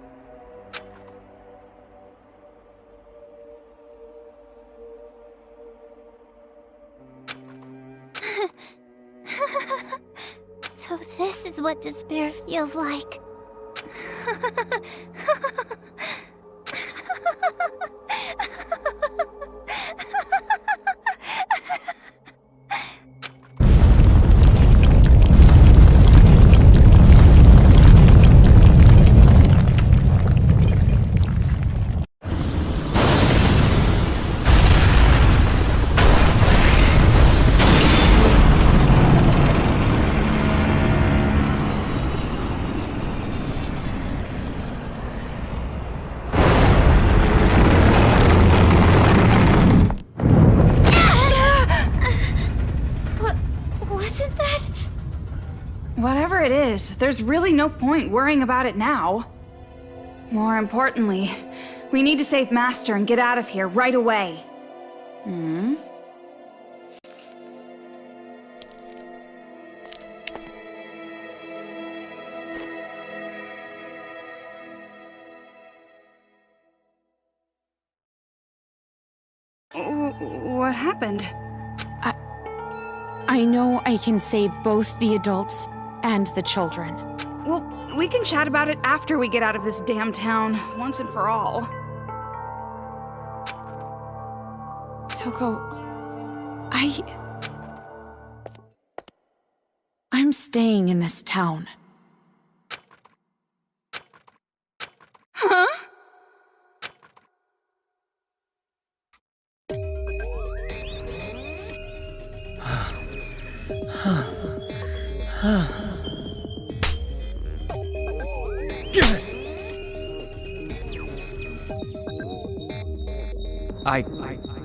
So this is what despair feels like. Whatever it is, there's really no point worrying about it now. More importantly, we need to save Master and get out of here right away. What happened? I know I can save both the adults and the children. Well, we can chat about it after we get out of this damn town, once and for all. Toko, I'm staying in this town. Huh?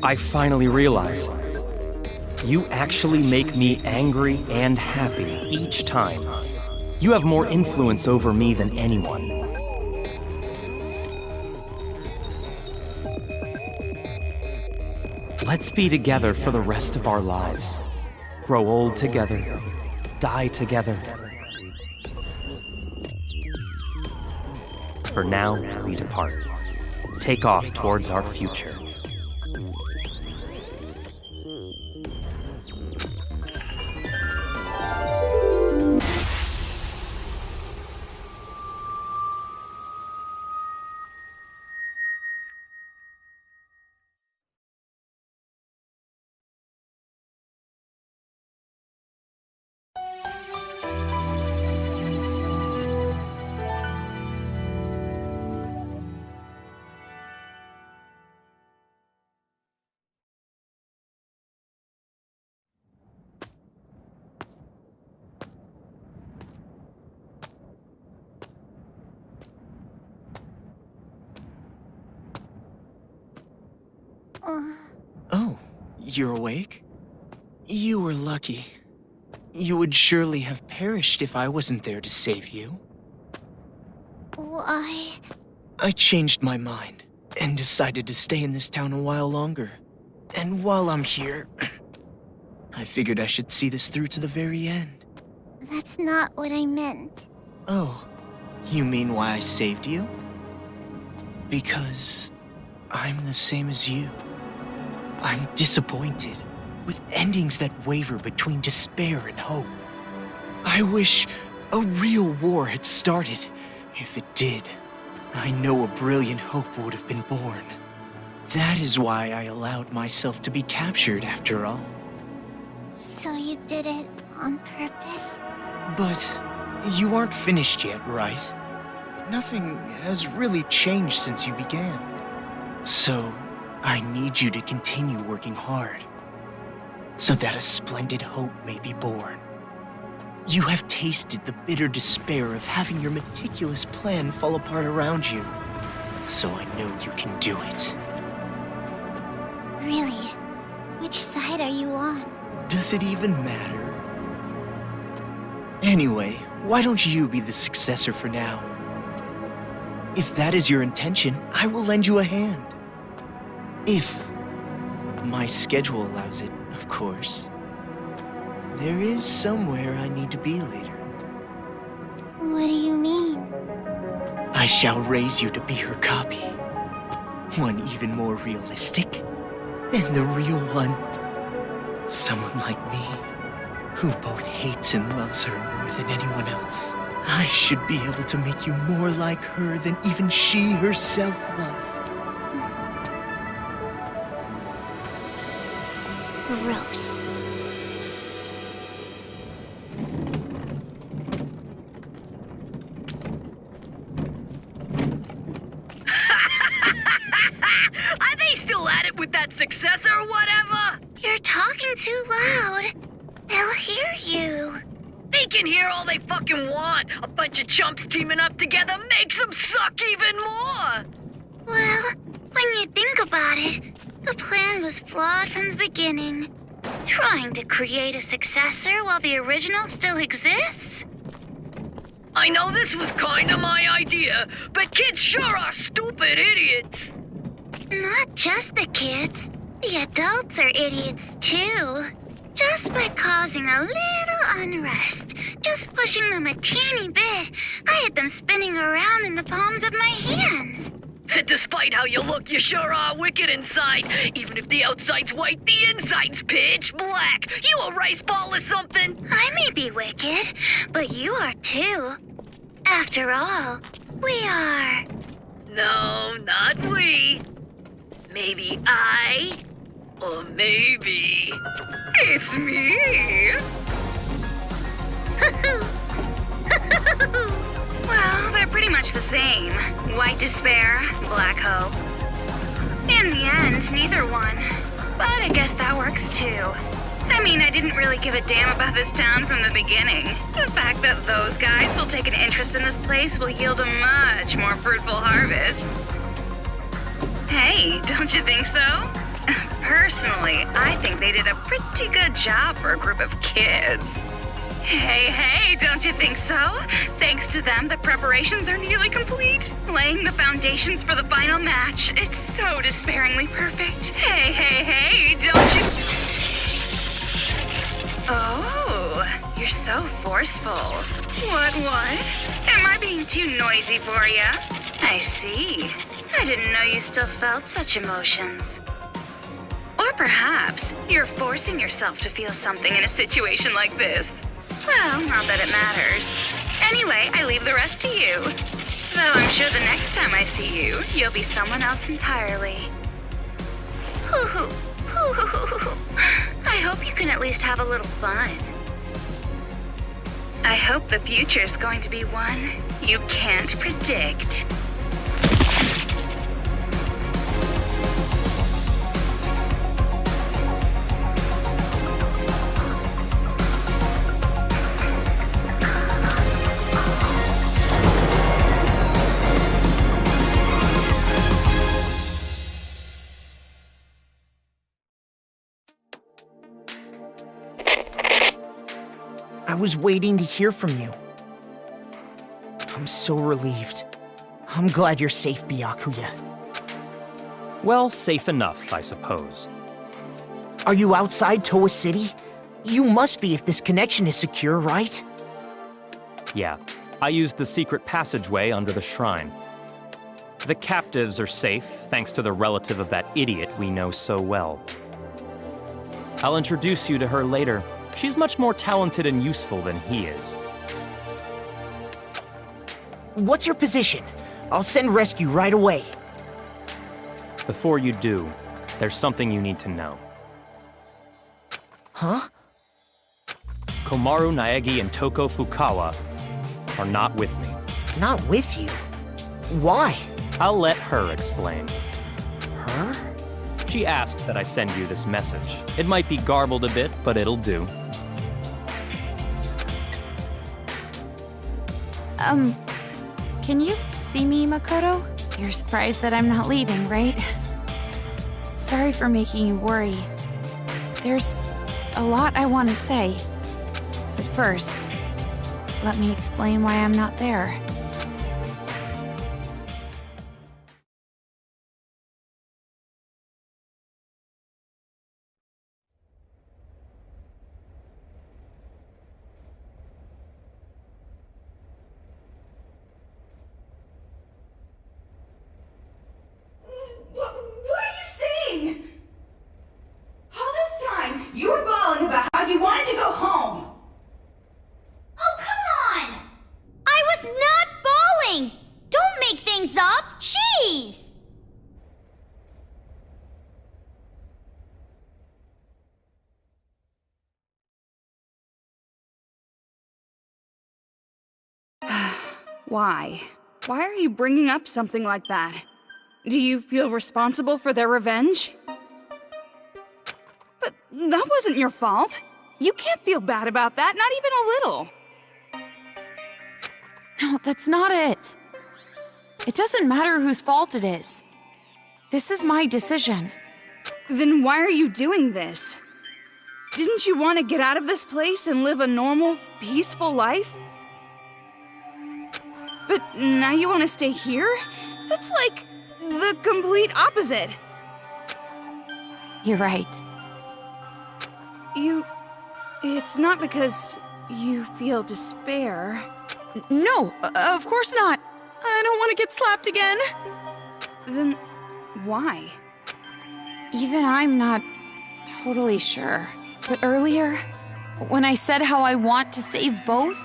I finally realize. You actually make me angry and happy each time. You have more influence over me than anyone. Let's be together for the rest of our lives. Grow old together, die together. For now, we depart. Take off towards our future. Oh, you're awake? You were lucky. You would surely have perished if I wasn't there to save you. Why? I changed my mind and decided to stay in this town a while longer. And while I'm here, I figured I should see this through to the very end. That's not what I meant. Oh, you mean why I saved you? Because I'm the same as you. I'm disappointed with endings that waver between despair and hope. I wish a real war had started. If it did, I know a brilliant hope would have been born. That is why I allowed myself to be captured after all. So you did it on purpose? But you aren't finished yet, right? Nothing has really changed since you began. So I need you to continue working hard, so that a splendid hope may be born. You have tasted the bitter despair of having your meticulous plan fall apart around you, so I know you can do it. Really? Which side are you on? Does it even matter? Anyway, why don't you be the successor for now? If that is your intention, I will lend you a hand. If my schedule allows it, of course. There is somewhere I need to be later. What do you mean? I shall raise you to be her copy. One even more realistic than the real one. Someone like me, who both hates and loves her more than anyone else. I should be able to make you more like her than even she herself was. Gross. Are they still at it with that successor or whatever? You're talking too loud. They'll hear you. They can hear all they fucking want. A bunch of chumps teaming up together makes them suck even more. Well, when you think about it, the plan was flawed from the beginning. Trying to create a successor while the original still exists? I know this was kinda my idea, but kids sure are stupid idiots. Not just the kids. The adults are idiots too. Just by causing a little unrest, just pushing them a teeny bit, I had them spinning around in the palms of my hands. Despite how you look, you sure are wicked inside. Even if the outside's white, the inside's pitch black. You a rice ball or something? I may be wicked, but you are too. After all, we are. No, not we. Maybe I, or maybe it's me. Well, they're pretty much the same. White despair, black hope. In the end, neither one. But I guess that works too. I mean, I didn't really give a damn about this town from the beginning. The fact that those guys will take an interest in this place will yield a much more fruitful harvest. Hey, don't you think so? Personally, I think they did a pretty good job for a group of kids. Hey, don't you think so? Thanks to them, the preparations are nearly complete. Laying the foundations for the final match. It's so despairingly perfect. Hey, don't you... Oh, you're so forceful. What? Am I being too noisy for you? I see. I didn't know you still felt such emotions. Or perhaps you're forcing yourself to feel something in a situation like this. Well, not that it matters. Anyway, I leave the rest to you. Though I'm sure the next time I see you, you'll be someone else entirely. I hope you can at least have a little fun. I hope the future's going to be one you can't predict. I was waiting to hear from you. I'm so relieved. I'm glad you're safe, Byakuya. Well, safe enough, I suppose. Are you outside Towa City? You must be if this connection is secure, right? Yeah, I used the secret passageway under the shrine. The captives are safe, thanks to the relative of that idiot we know so well. I'll introduce you to her later. She's much more talented and useful than he is. What's your position? I'll send rescue right away. Before you do, there's something you need to know. Huh? Komaru Naegi and Toko Fukawa are not with me. Not with you? Why? I'll let her explain. Her? She asked that I send you this message. It might be garbled a bit, but it'll do. Can you see me, Makoto? You're surprised that I'm not leaving, right? Sorry for making you worry. There's a lot I want to say. But first, let me explain why I'm not there. Why? Why are you bringing up something like that? Do you feel responsible for their revenge? But that wasn't your fault. You can't feel bad about that, not even a little. No, that's not it. It doesn't matter whose fault it is. This is my decision. Then why are you doing this? Didn't you want to get out of this place and live a normal, peaceful life? But now you want to stay here? That's like the complete opposite. You're right. It's not because you feel despair. No, of course not. I don't want to get slapped again. Then why? Even I'm not totally sure. But earlier, when I said how I want to save both,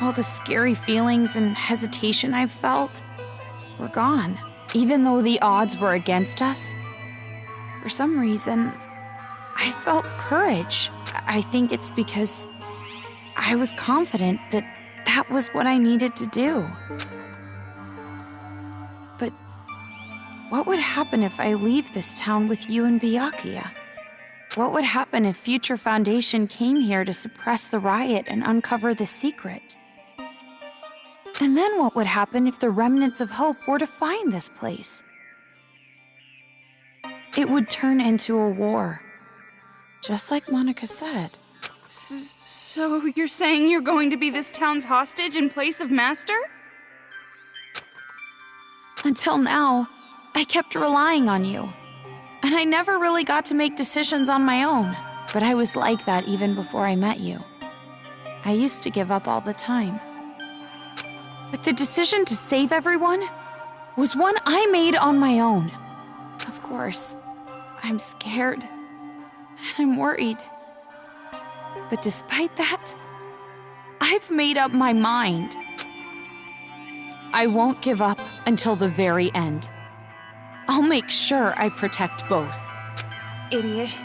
all the scary feelings and hesitation I've felt were gone. Even though the odds were against us, for some reason, I felt courage. I think it's because I was confident that that was what I needed to do. But what would happen if I leave this town with you and Byakuya? What would happen if Future Foundation came here to suppress the riot and uncover the secret? And then what would happen if the remnants of hope were to find this place? It would turn into a war, just like Monaca said. So you're saying you're going to be this town's hostage in place of Master? Until now, I kept relying on you. And I never really got to make decisions on my own. But I was like that even before I met you. I used to give up all the time. But the decision to save everyone was one I made on my own. Of course, I'm scared. And I'm worried. But despite that, I've made up my mind. I won't give up until the very end. I'll make sure I protect both. Idiot.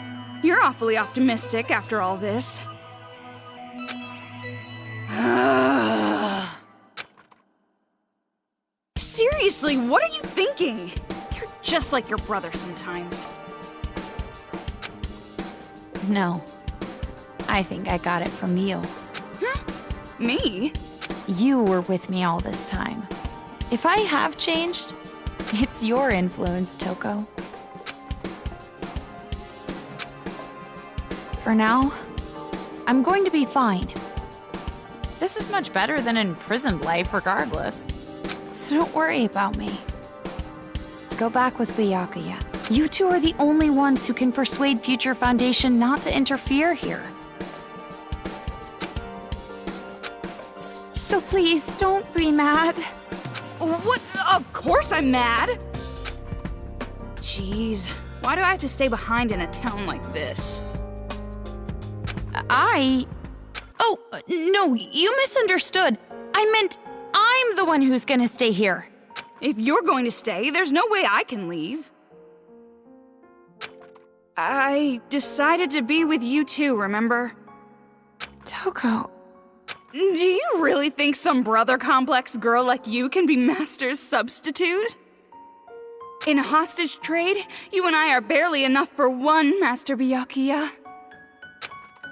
You're awfully optimistic after all this. Seriously, what are you thinking? You're just like your brother sometimes. No. I think I got it from you. Huh? Me? You were with me all this time. If I have changed, it's your influence, Toko. For now, I'm going to be fine. This is much better than an imprisoned life, regardless. So don't worry about me. Go back with Byakuya. You two are the only ones who can persuade Future Foundation not to interfere here. So please, don't be mad. What? Of course I'm mad! Jeez, why do I have to stay behind in a town like this? Oh, no, you misunderstood. I meant I'm the one who's gonna stay here. If you're going to stay, there's no way I can leave. I decided to be with you too, remember? Toko... Do you really think some brother complex girl like you can be Master's substitute? In a hostage trade, you and I are barely enough for one, Master Byakuya.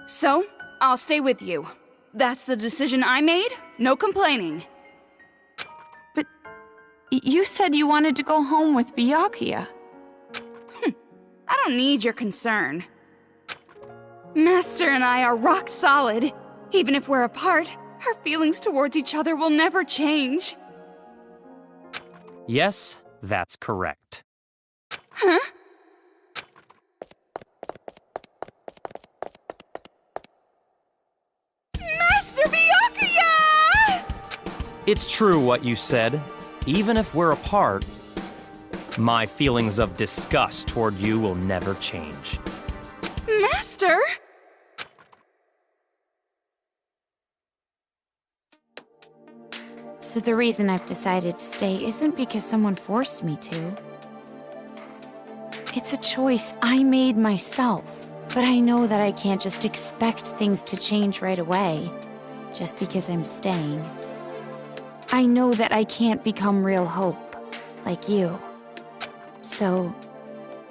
So, I'll stay with you. That's the decision I made, no complaining. But you said you wanted to go home with Byakuya. I don't need your concern. Master and I are rock solid. Even if we're apart, our feelings towards each other will never change. Yes, that's correct. Huh? Master Byakuya! It's true what you said. Even if we're apart, my feelings of disgust toward you will never change. Master? So the reason I've decided to stay isn't because someone forced me to. It's a choice I made myself. But I know that I can't just expect things to change right away, just because I'm staying. I know that I can't become real hope, like you. So,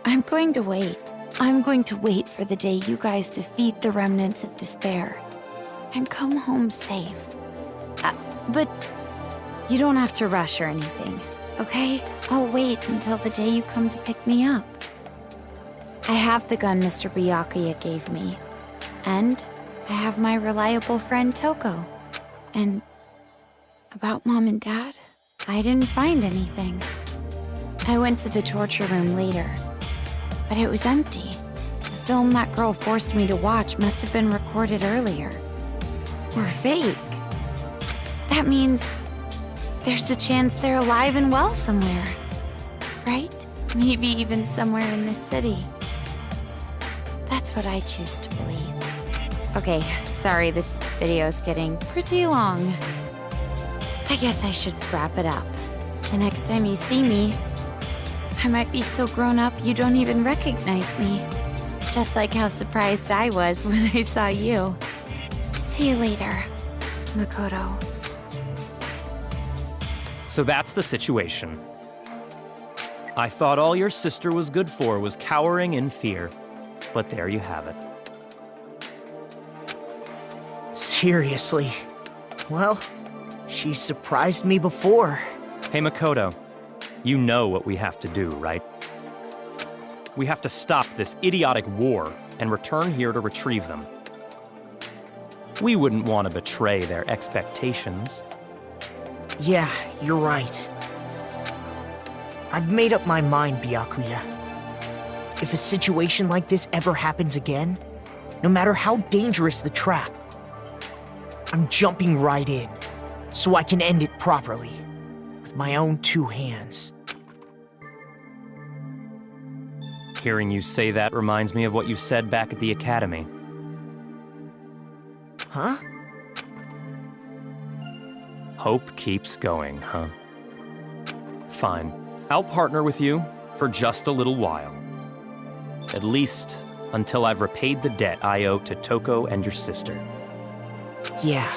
I'm going to wait. I'm going to wait for the day you guys defeat the remnants of despair and come home safe. But you don't have to rush or anything, okay? I'll wait until the day you come to pick me up. I have the gun Mr. Byakuya gave me, and I have my reliable friend Toko. And about Mom and Dad, I didn't find anything. I went to the torture room later, but it was empty. The film that girl forced me to watch must have been recorded earlier. Or fake. That means there's a chance they're alive and well somewhere. Right? Maybe even somewhere in this city. That's what I choose to believe. Okay, sorry, this video's getting pretty long. I guess I should wrap it up. The next time you see me, I might be so grown up you don't even recognize me. Just like how surprised I was when I saw you. See you later, Makoto. So that's the situation. I thought all your sister was good for was cowering in fear. But there you have it. Seriously. Well, she surprised me before. Hey Makoto, you know what we have to do, right? We have to stop this idiotic war and return here to retrieve them. We wouldn't want to betray their expectations. Yeah, you're right. I've made up my mind, Byakuya. If a situation like this ever happens again, no matter how dangerous the trap, I'm jumping right in, so I can end it properly, with my own 2 hands. Hearing you say that reminds me of what you said back at the academy. Huh? Hope keeps going, huh? Fine. I'll partner with you for just a little while. At least until I've repaid the debt I owe to Toko and your sister. Yeah.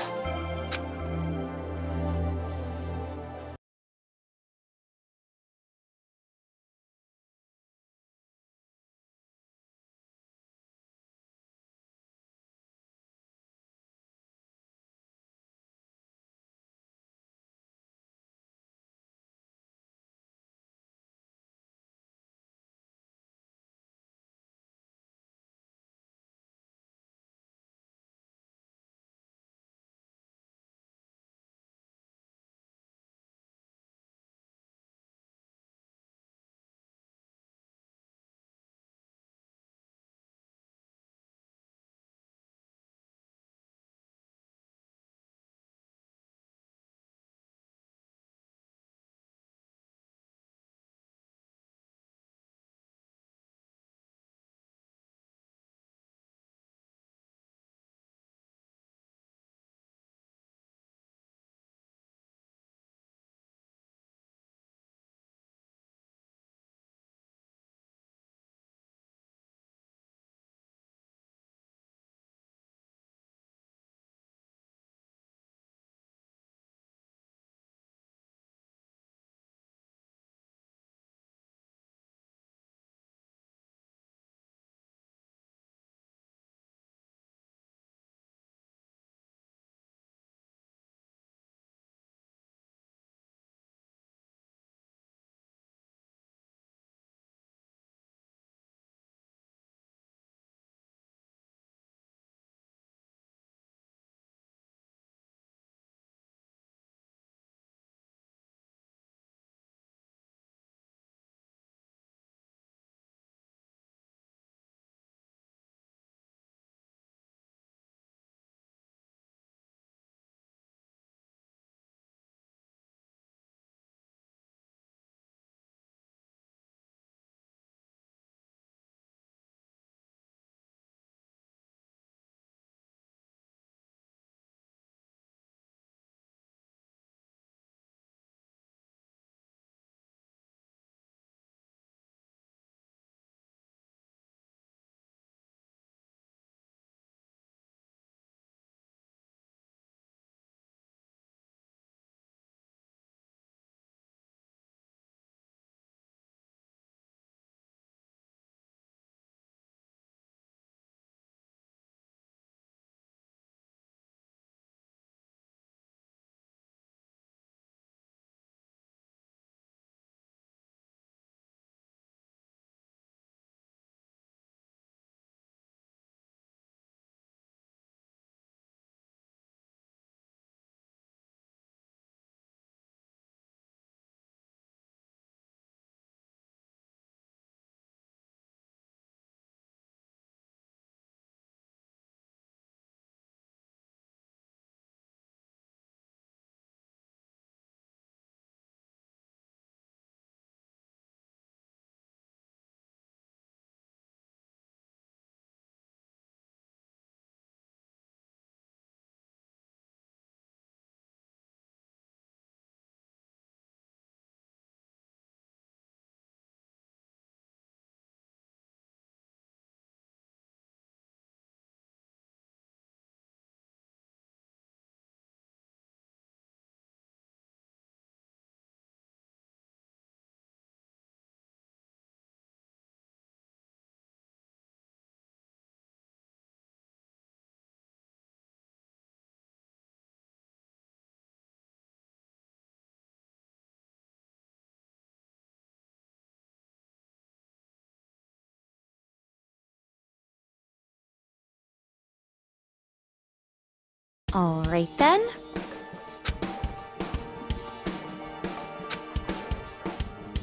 All right then.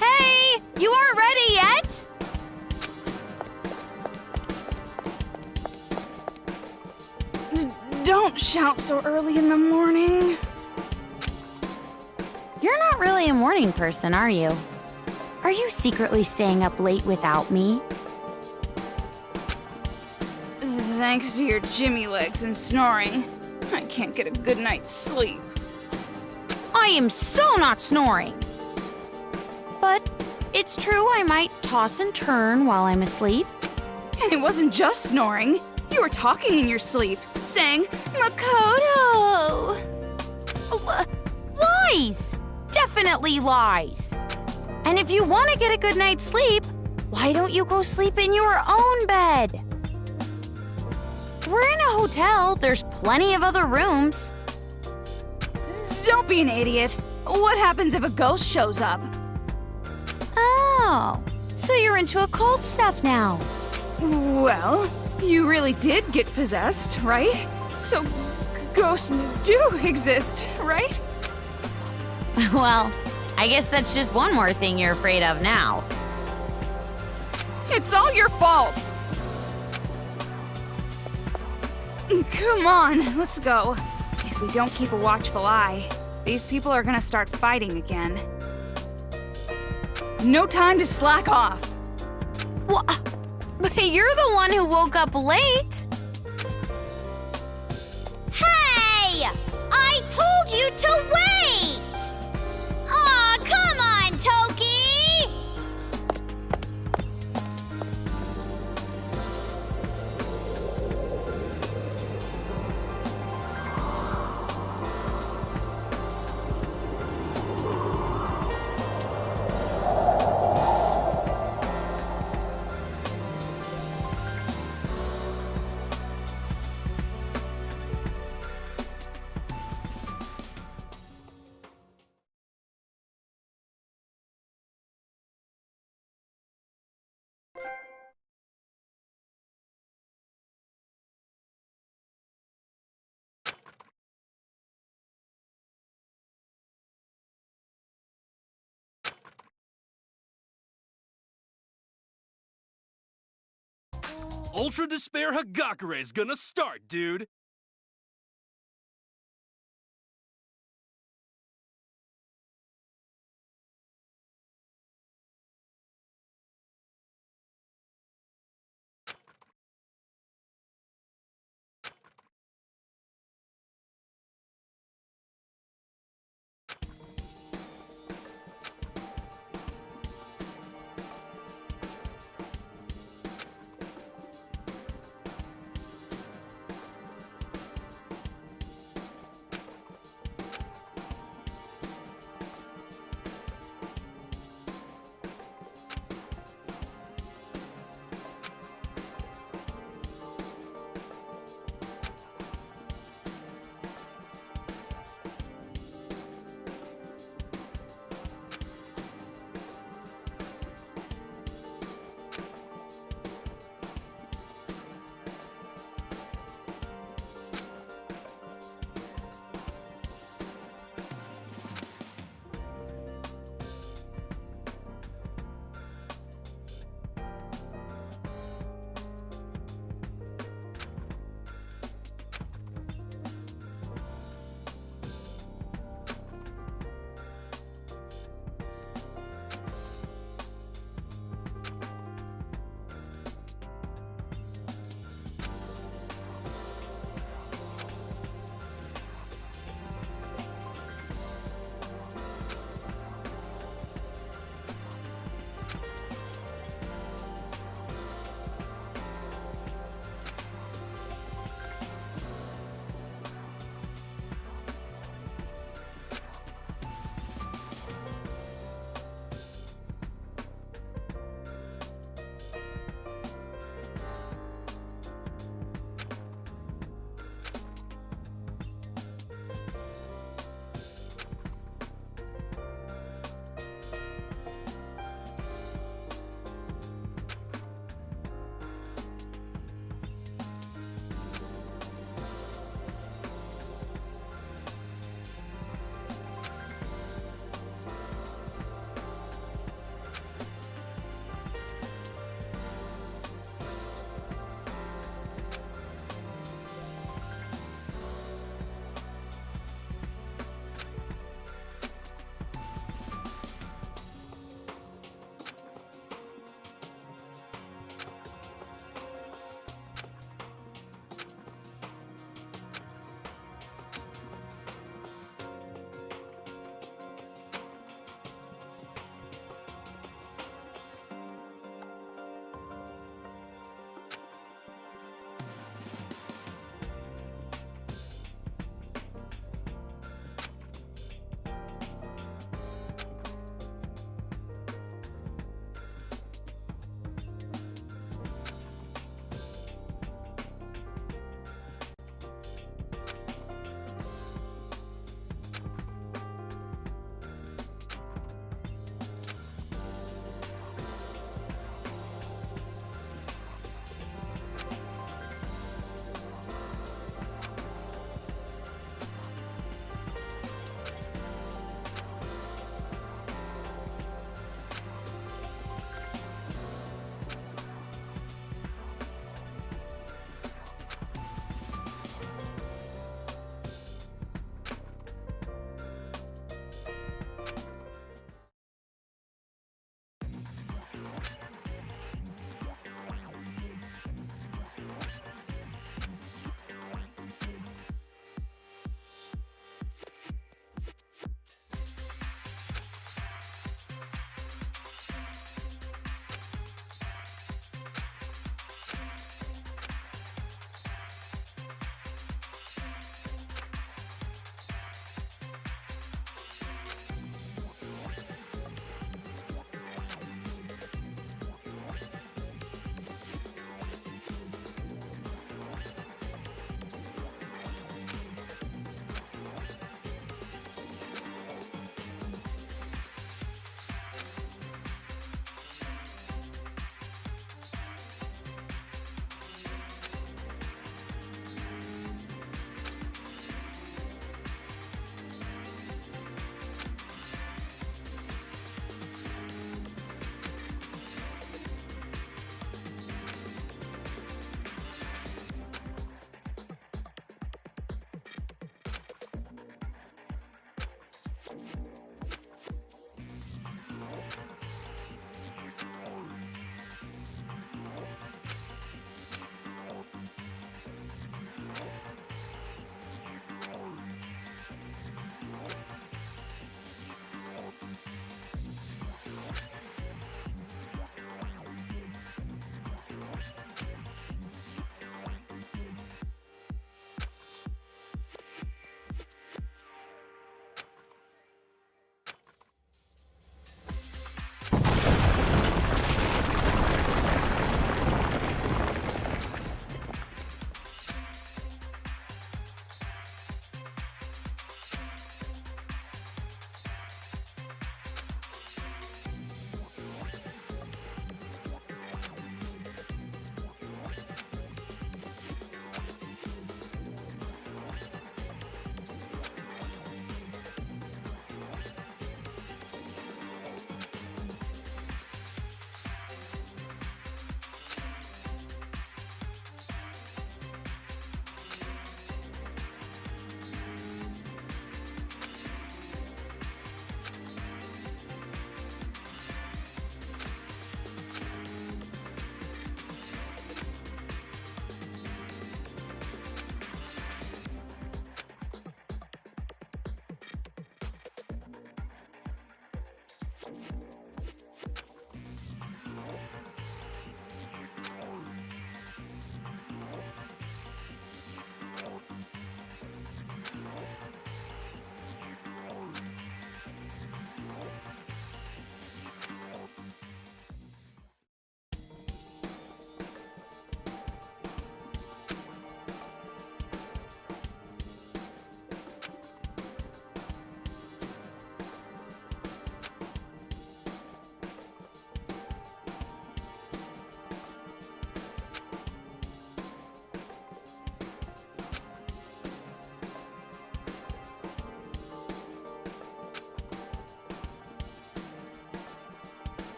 Hey! You aren't ready yet? Don't shout so early in the morning. You're not really a morning person, are you? Are you secretly staying up late without me? Thanks to your Jimmy legs and snoring, I can't get a good night's sleep. I am so not snoring. But it's true I might toss and turn while I'm asleep. And it wasn't just snoring. You were talking in your sleep, saying, Makoto! Lies! Definitely lies. And if you want to get a good night's sleep, why don't you go sleep in your own bed? We're in a hotel. There's plenty of other rooms. Don't be an idiot. What happens if a ghost shows up? Oh, so you're into occult stuff now. Well, you really did get possessed, right? So, ghosts do exist, right? Well, I guess that's just one more thing you're afraid of now. It's all your fault! Come on, let's go. If we don't keep a watchful eye, these people are gonna start fighting again. No time to slack off! What? But you're the one who woke up late. Hey! I told you to wait! Aw, come on, Toki! Ultra Despair Hagakure is gonna start, dude!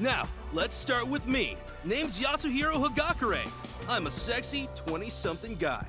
Now, let's start with me. Name's Yasuhiro Hagakure. I'm a sexy 20-something guy.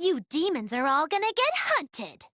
You demons are all gonna get hunted!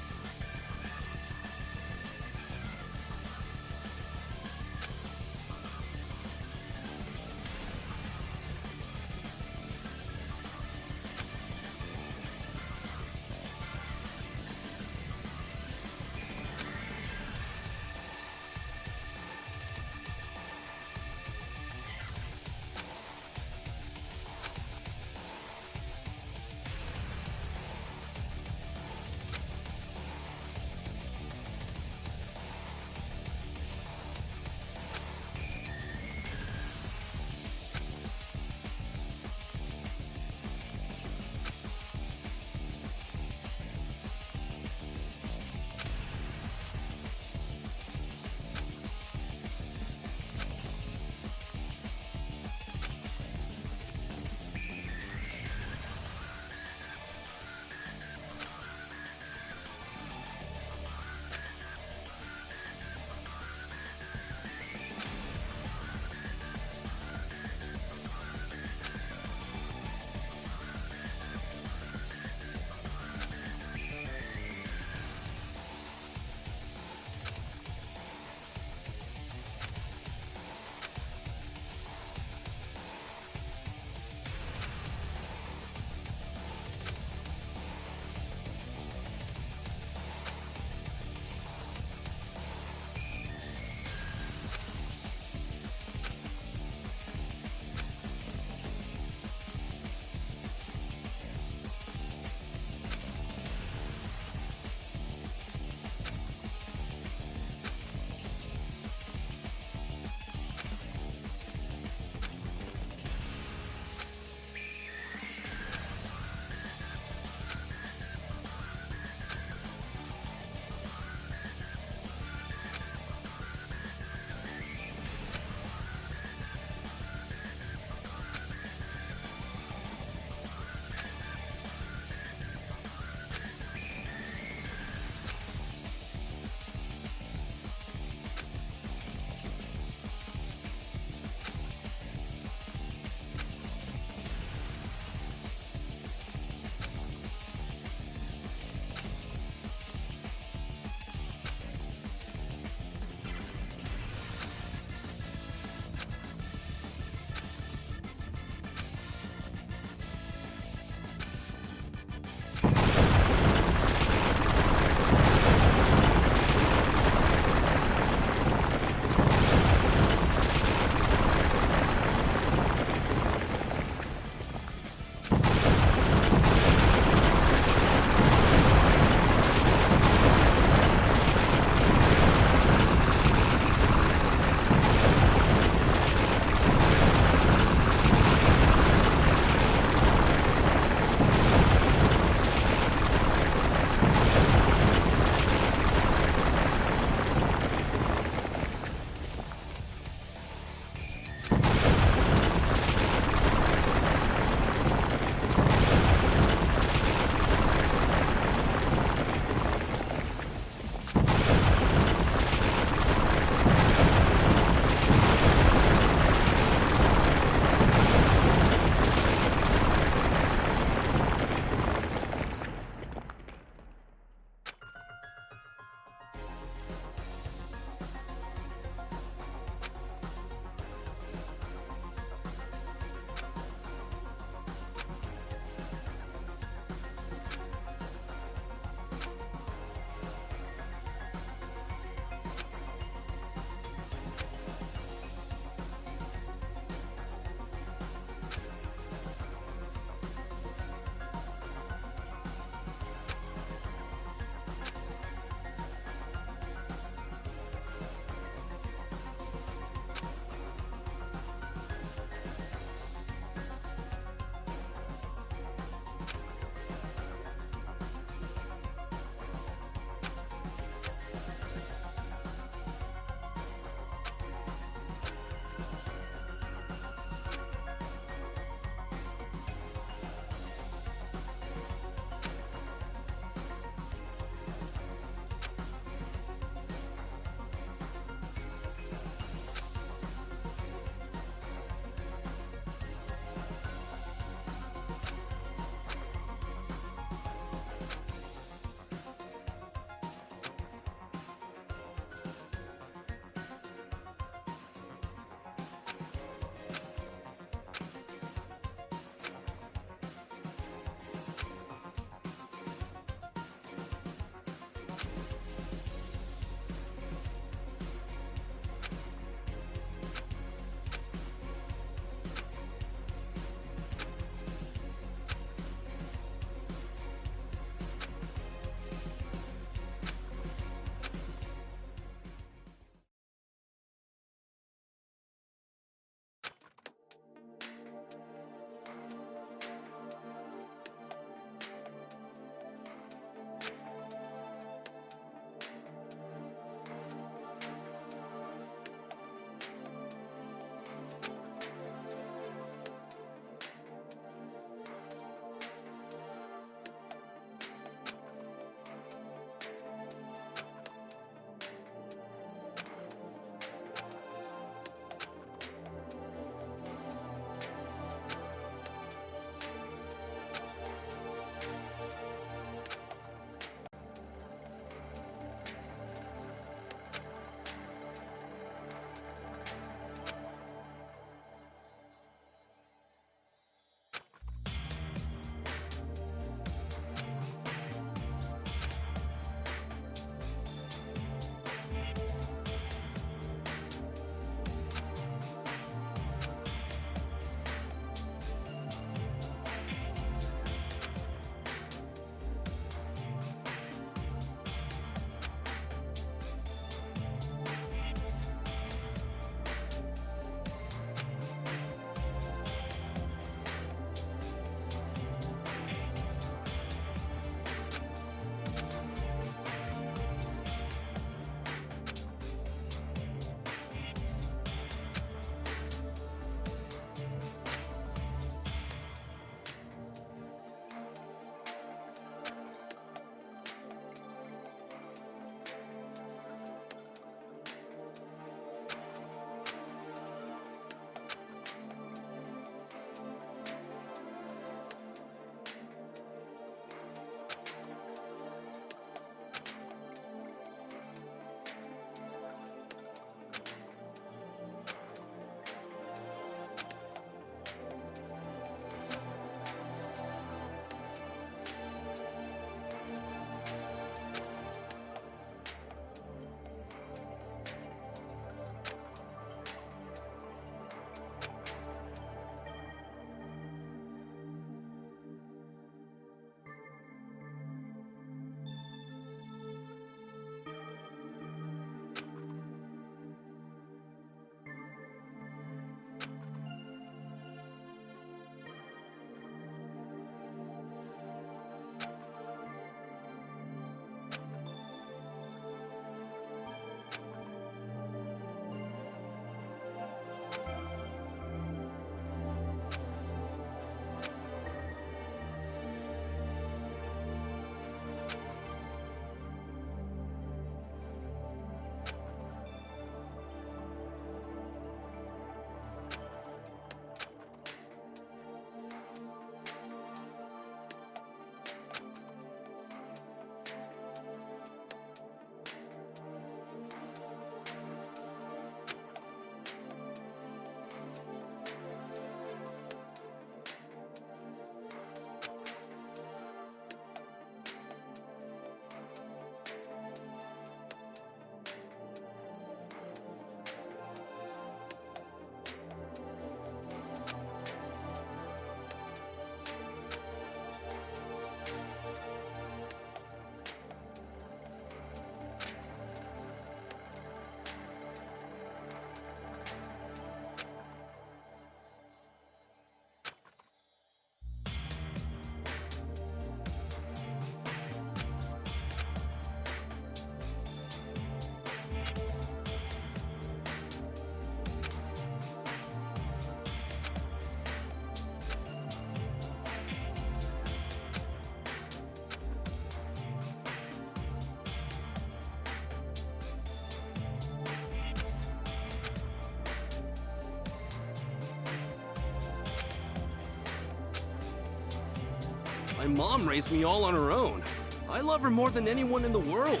My mom raised me all on her own. I love her more than anyone in the world.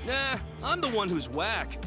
Nah, I'm the one who's whack.